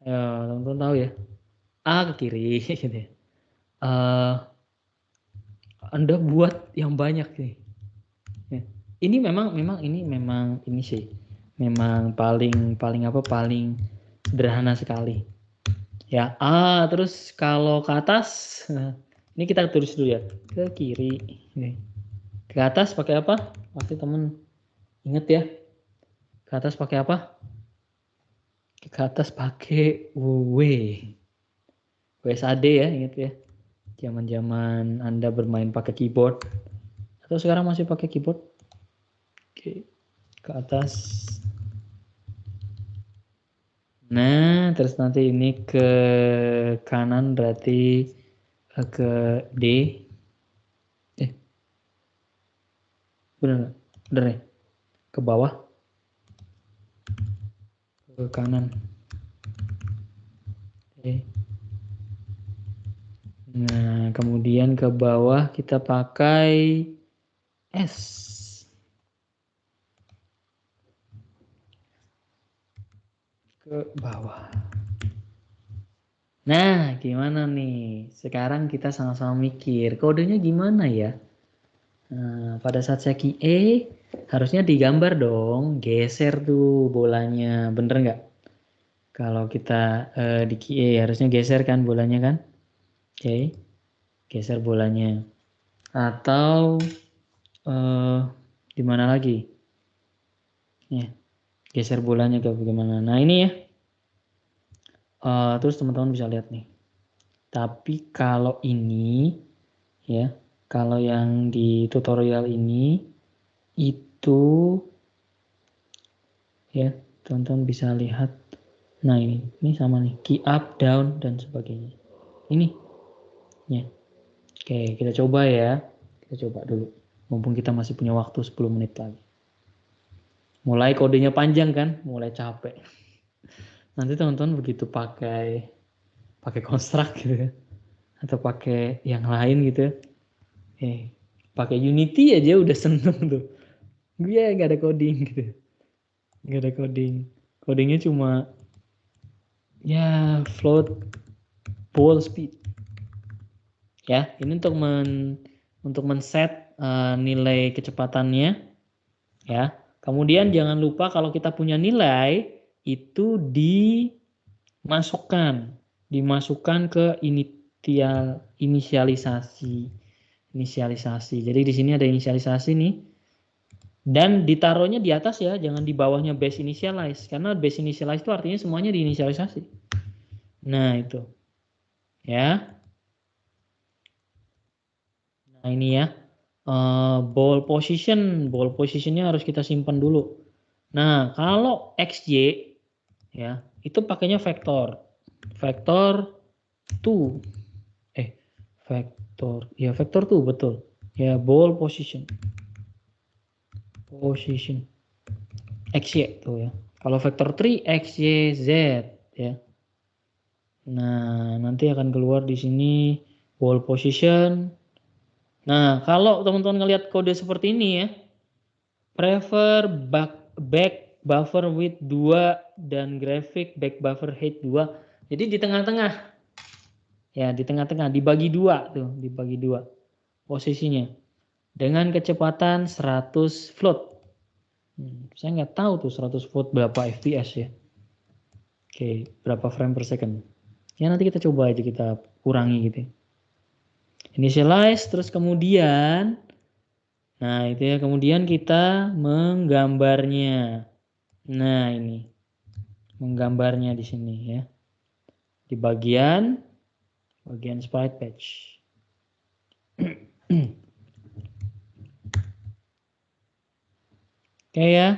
Ya, teman-teman tahu ya. A ke kiri gitu ya. Anda buat yang banyak nih. Ya. Ini memang ini sih. Memang paling sederhana sekali. Ya, terus kalau ke atas ini kita tulis dulu ya. Ke kiri. Ke atas pakai apa? Pasti temen inget ya. Ke atas pakai apa? Ke atas pakai WSAD ya, inget ya. Zaman-zaman Anda bermain pakai keyboard atau sekarang masih pakai keyboard? Oke. Ke atas. Nah, terus nanti ini ke kanan berarti ke D. Bener, bener ya? Ke bawah, ke kanan. Oke. Nah, kemudian ke bawah kita pakai S. Ke bawah. Nah, gimana nih? Sekarang kita sama-sama mikir, kodenya gimana ya? Nah, pada saat saya QA, harusnya digambar dong, geser tuh bolanya, bener nggak? Kalau kita di QA harusnya geser kan bolanya kan? Oke, geser bolanya. Atau di mana lagi? Ya, geser bolanya ke bagaimana? Nah ini ya, terus teman-teman bisa lihat nih. Tapi kalau ini, ya, kalau yang di tutorial ini itu, ya, teman-teman bisa lihat. Nah ini sama nih, key up, down dan sebagainya. Ini, ya. Oke, kita coba ya. Kita coba dulu. Mumpung kita masih punya waktu 10 menit lagi. Mulai kodenya panjang kan, mulai capek. Nanti teman-teman begitu pakai konstruk gitu ya, atau pakai yang lain gitu ya. Pakai Unity aja udah seneng tuh. Gue nggak ada coding gitu. Nggak ada coding. Codingnya cuma ya float ball speed. Ya, ini untuk men-set nilai kecepatannya ya. Kemudian jangan lupa kalau kita punya nilai itu dimasukkan ke inisialisasi. Jadi di sini ada inisialisasi nih. Dan ditaruhnya di atas ya, jangan di bawahnya base initialize. Karena base initialize itu artinya semuanya diinisialisasi. Nah itu. Ya. Nah ini ya. Ball positionnya harus kita simpan dulu. Nah kalau XY ya, itu pakainya vektor. Vektor 2. Vektor 2 betul. Ya, ball position. XY tuh ya. Kalau vektor 3 XY Z ya. Nah, nanti akan keluar di sini ball position. Nah, kalau teman-teman ngelihat kode seperti ini ya, prefer back buffer width 2 dan graphic back buffer height 2. Jadi di tengah-tengah. Ya, di tengah-tengah dibagi 2 tuh, dibagi 2 posisinya. Dengan kecepatan 100 float. Saya nggak tahu tuh 100 float berapa fps ya. Oke, berapa frame per second. Ya nanti kita coba aja kita kurangi gitu. Initialize terus kemudian, nah itu ya, kemudian kita menggambarnya. Nah ini, menggambarnya di sini ya. Di bagian sprite patch. Oke ya.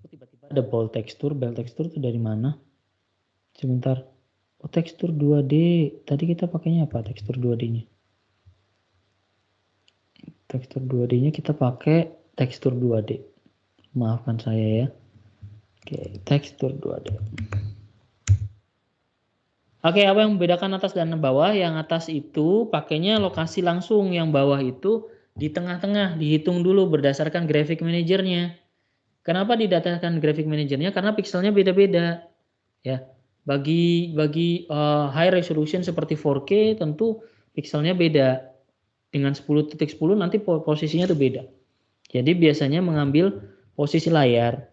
Tiba-tiba ada ball texture itu dari mana? Sebentar. Oh, tekstur 2D. Tadi kita pakainya apa tekstur 2D-nya? Tekstur 2D-nya kita pakai tekstur 2D. Maafkan saya ya. Oke, tekstur 2D. Oke, apa yang membedakan atas dan bawah? Yang atas itu pakainya lokasi langsung, yang bawah itu di tengah-tengah, dihitung dulu berdasarkan graphic manajernya. Kenapa didatakan graphic manajernya? Karena pixelnya beda-beda. Ya, bagi high resolution seperti 4K tentu pixelnya beda. Dengan 10.10 nanti posisinya tuh beda. Jadi biasanya mengambil posisi layar.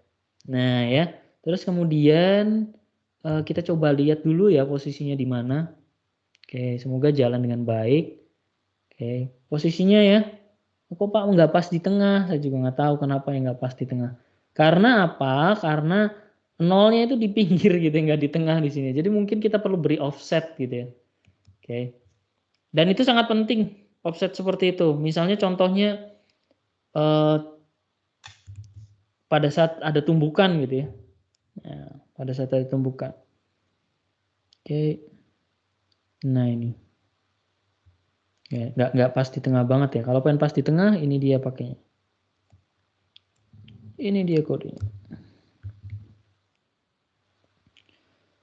Nah ya, terus kemudian kita coba lihat dulu ya posisinya di mana. Oke, semoga jalan dengan baik. Oke, posisinya ya. Kok Pak nggak pas di tengah? Saya juga nggak tahu kenapa yang nggak pas di tengah. Karena apa? Karena nolnya itu di pinggir gitu, nggak di tengah di sini. Jadi mungkin kita perlu beri offset gitu ya. Oke. Dan itu sangat penting offset seperti itu. Misalnya contohnya pada saat ada tumbukan gitu ya. Nah, pada saat ada tumbukan. Oke. Nah ini. Ya, nggak pas di tengah banget ya. Kalau pengen pas di tengah, ini dia pakainya. Ini dia kodenya.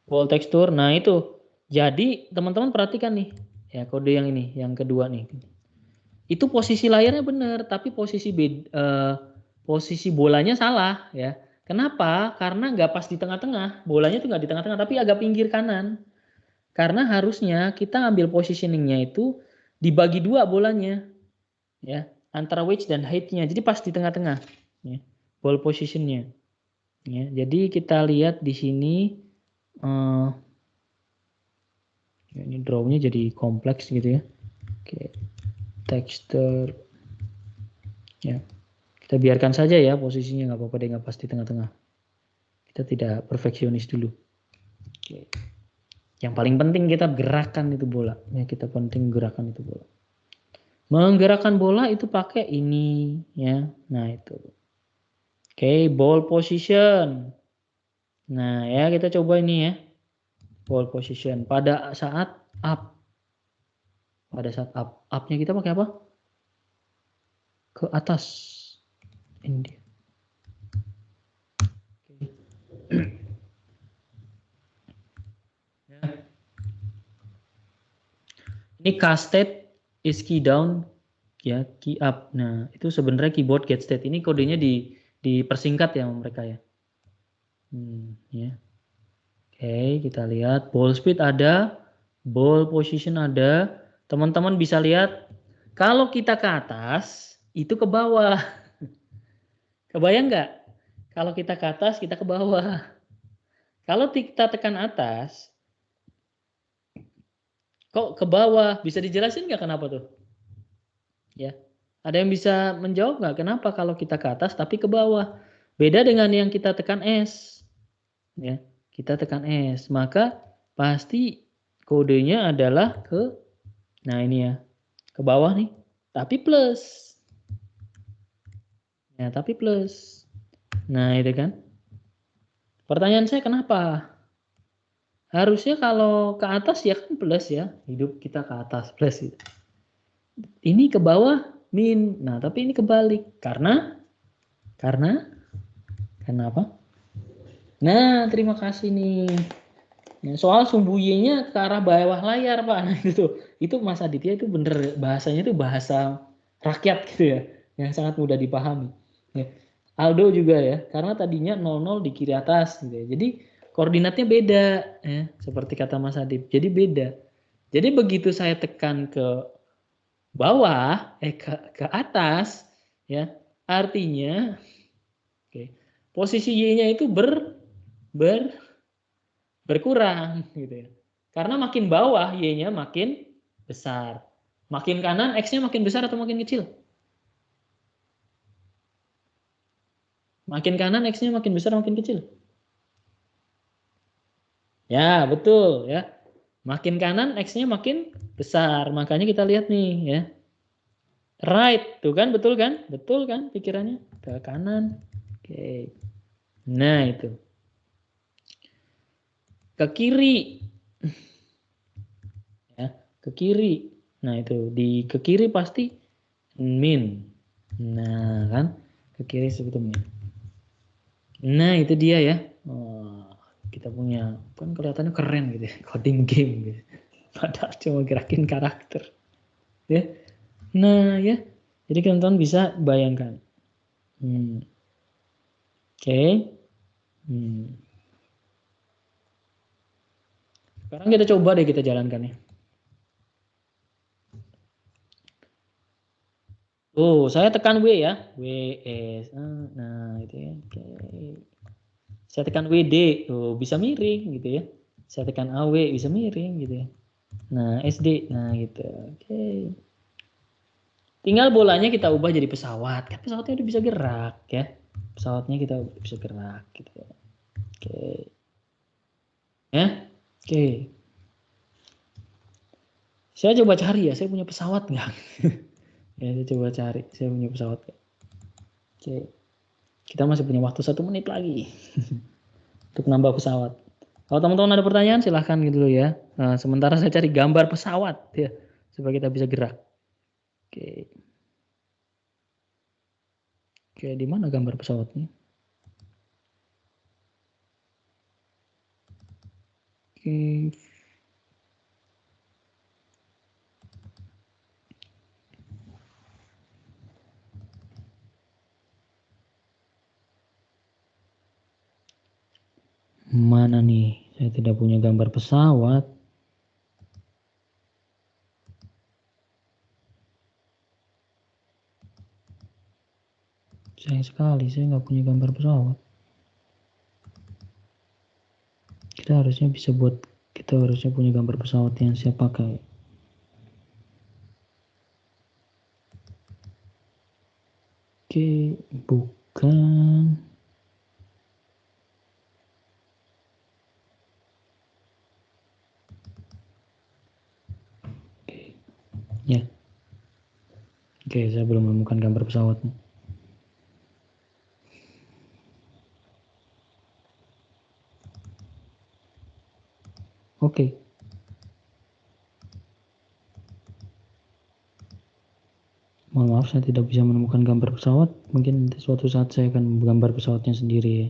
Wall texture. Nah itu. Jadi teman-teman perhatikan nih. Ya kode yang ini, yang kedua nih. Itu posisi layarnya benar, tapi posisi bolanya salah ya. Kenapa? Karena nggak pas di tengah-tengah. Bolanya tuh nggak di tengah-tengah, tapi agak pinggir kanan. Karena harusnya kita ambil positioningnya itu dibagi dua bolanya, ya, antara wedge dan height-nya. Jadi pas di tengah-tengah, ya, ball position-nya. Ya, jadi kita lihat di sini, ya, ini draw-nya jadi kompleks gitu ya. Oke, texture, ya, kita biarkan saja ya posisinya, nggak apa-apa deh, nggak pasti tengah-tengah. Kita tidak perfeksionis dulu. Oke. Yang paling penting kita gerakan itu bola. Ya, kita penting gerakan itu bola. Menggerakkan bola itu pakai ini, ya. Nah itu. Oke, ball position. Nah ya, kita coba ini ya. Ball position pada saat up. Pada saat up. Up-nya kita pakai apa? Ke atas. Ini dia. Ya. Ini casted is key down, ya, key up. Nah itu sebenarnya keyboard get state. Ini kodenya dipersingkat ya sama mereka ya. Ya. Oke, kita lihat ball speed ada, ball position ada. Teman-teman bisa lihat kalau kita ke atas itu ke bawah. Kebayang nggak? Kalau kita ke atas kita ke bawah. Kalau kita tekan atas, kok ke bawah? Bisa dijelasin nggak kenapa tuh? Ya, ada yang bisa menjawab nggak? Kenapa kalau kita ke atas tapi ke bawah? Beda dengan yang kita tekan S. Ya, kita tekan S, maka pasti kodenya adalah ke, nah ini ya, ke bawah nih, tapi plus. Ya, tapi plus. Nah, itu kan. Pertanyaan saya kenapa? Harusnya kalau ke atas ya kan plus ya. Hidup kita ke atas plus gitu. Ini ke bawah min. Nah, tapi ini kebalik. Karena apa? Nah, terima kasih nih. Nah, soal sumbu Y-nya ke arah bawah layar, Pak. Nah, itu Mas Aditya itu bener bahasanya itu bahasa rakyat gitu ya, yang sangat mudah dipahami. Ya. Aldo juga ya, karena tadinya 00 di kiri atas gitu ya. Jadi koordinatnya beda ya, seperti kata Mas Adit. Jadi beda. Jadi begitu saya tekan ke bawah, ke atas ya, artinya posisi Y-nya itu berkurang gitu ya. Karena makin bawah Y-nya makin besar. Makin kanan X-nya makin besar atau makin kecil? Makin kanan X-nya makin besar makin kecil? Ya, betul ya. Makin kanan X-nya makin besar. Makanya kita lihat nih ya. Right, tuh kan, betul kan? Betul kan pikirannya? Ke kanan. Oke. Nah, itu. Ke kiri. Ya, ke kiri. Nah, itu di ke kiri pasti min. Nah, kan? Ke kiri seperti min. Nah, itu dia ya. Oh, kita punya, kan kelihatannya keren gitu ya, coding game gitu. Padahal cuma gerakin karakter. Ya. Nah, ya. Jadi teman-teman bisa bayangkan. Oke. Sekarang kita coba deh kita jalankan ya. Oh, saya tekan W ya. W, S. Nah, itu ya. Oke. Saya tekan WD. Oh, bisa miring gitu ya. Saya tekan AW bisa miring gitu ya. Nah, SD. Nah, gitu. Oke. Tinggal bolanya kita ubah jadi pesawat. Kan pesawatnya udah bisa gerak ya. Pesawatnya kita bisa gerak gitu ya. Oke. Ya. Oke. Saya coba cari ya, saya punya pesawat nggak? Ya, saya coba cari. Saya punya pesawat. Oke. Kita masih punya waktu 1 menit lagi untuk nambah pesawat. Kalau teman-teman ada pertanyaan silahkan gitu loh ya. Nah, sementara saya cari gambar pesawat ya supaya kita bisa gerak. Oke. Oke, di mana gambar pesawatnya? Oke. Mana nih? Saya tidak punya gambar pesawat. sayang sekali saya nggak punya gambar pesawat. Kita harusnya punya gambar pesawat yang saya pakai. Oke, bukan. Oke, ya. Oke, saya belum menemukan gambar pesawatnya. Oke. Mohon maaf, saya tidak bisa menemukan gambar pesawat. Mungkin suatu saat saya akan menggambar pesawatnya sendiri ya.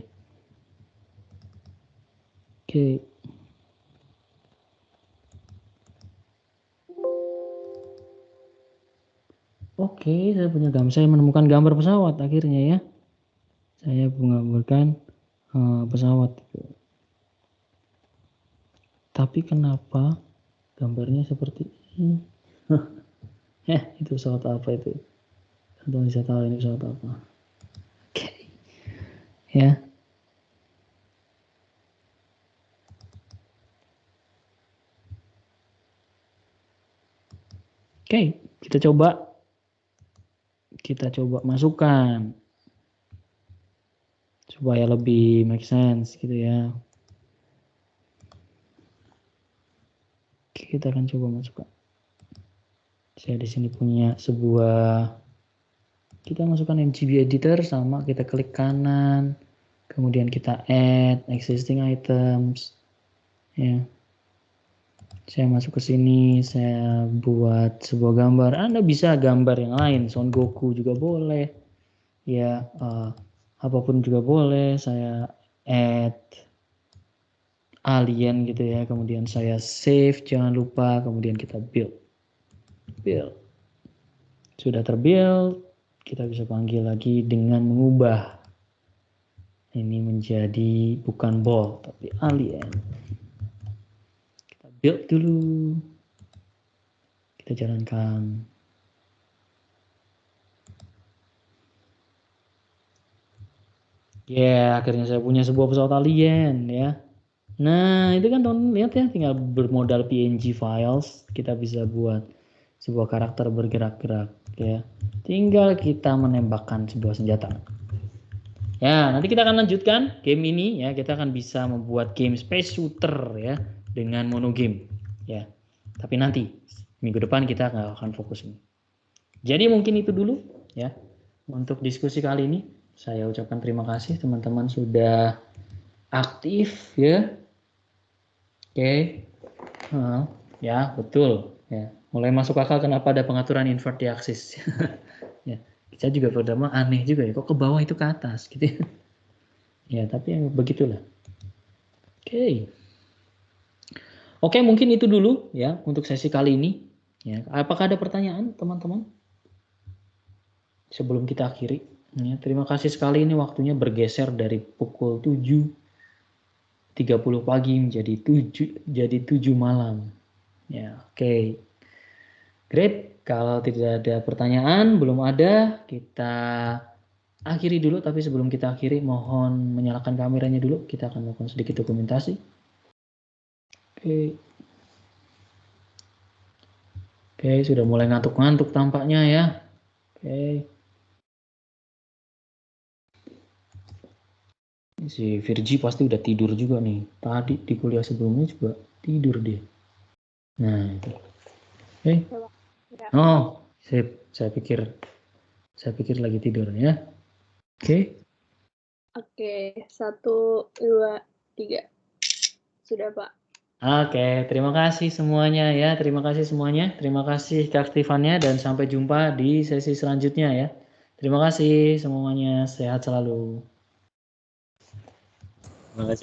Oke. Oke, saya menemukan gambar pesawat akhirnya ya. Saya menggambarkan pesawat. Tapi kenapa gambarnya seperti ini? Itu pesawat apa itu? Atau bisa tahu ini pesawat apa? Oke. Ya. Oke, kita coba masukkan supaya lebih make sense gitu ya. Oke, kita akan coba masukkan. Saya di sini punya kita masukkan MGB editor, sama kita klik kanan, kemudian kita add existing items ya. Saya masuk ke sini, saya buat sebuah gambar. Anda bisa gambar yang lain, Son Goku juga boleh ya, apapun juga boleh. Saya add alien gitu ya, kemudian saya save, jangan lupa, kemudian kita build. Sudah terbuild, kita bisa panggil lagi dengan mengubah ini menjadi bukan ball tapi alien. Kita build dulu, kita jalankan. Akhirnya saya punya sebuah pesawat alien ya. Nah, itu kan teman-teman lihat ya, tinggal bermodal PNG files, kita bisa buat sebuah karakter bergerak-gerak ya. Tinggal kita menembakkan sebuah senjata. Ya, nanti kita akan lanjutkan game ini ya. Kita akan bisa membuat game space shooter ya dengan monogame ya. Tapi nanti minggu depan kita nggak akan fokus ini. Jadi mungkin itu dulu ya untuk diskusi kali ini. Saya ucapkan terima kasih teman-teman sudah aktif ya. Oke. Ya, betul ya. Mulai masuk akal kenapa ada pengaturan invert di aksis. Ya, kita juga pertama aneh juga ya, kok ke bawah itu ke atas gitu ya. Ya, tapi yang begitulah. Oke, mungkin itu dulu ya untuk sesi kali ini. Ya, apakah ada pertanyaan teman-teman? Sebelum kita akhiri. Ya, terima kasih sekali, ini waktunya bergeser dari pukul 7.30 pagi menjadi 7 malam. Ya, oke. Great. Kalau tidak ada pertanyaan, belum ada, kita akhiri dulu. Tapi sebelum kita akhiri, mohon menyalakan kameranya dulu. Kita akan melakukan sedikit dokumentasi. Oke, sudah mulai ngantuk-ngantuk tampaknya ya. Oke. Si Virgi pasti udah tidur juga nih. Tadi di kuliah sebelumnya juga tidur dia. Nah, itu. Oke. Oh, saya pikir lagi tidur ya. Oke. Oke, 1, 2, 3. Sudah, Pak. Oke, terima kasih semuanya ya. Terima kasih semuanya. Terima kasih keaktifannya dan sampai jumpa di sesi selanjutnya ya. Terima kasih semuanya. Sehat selalu. Terima kasih.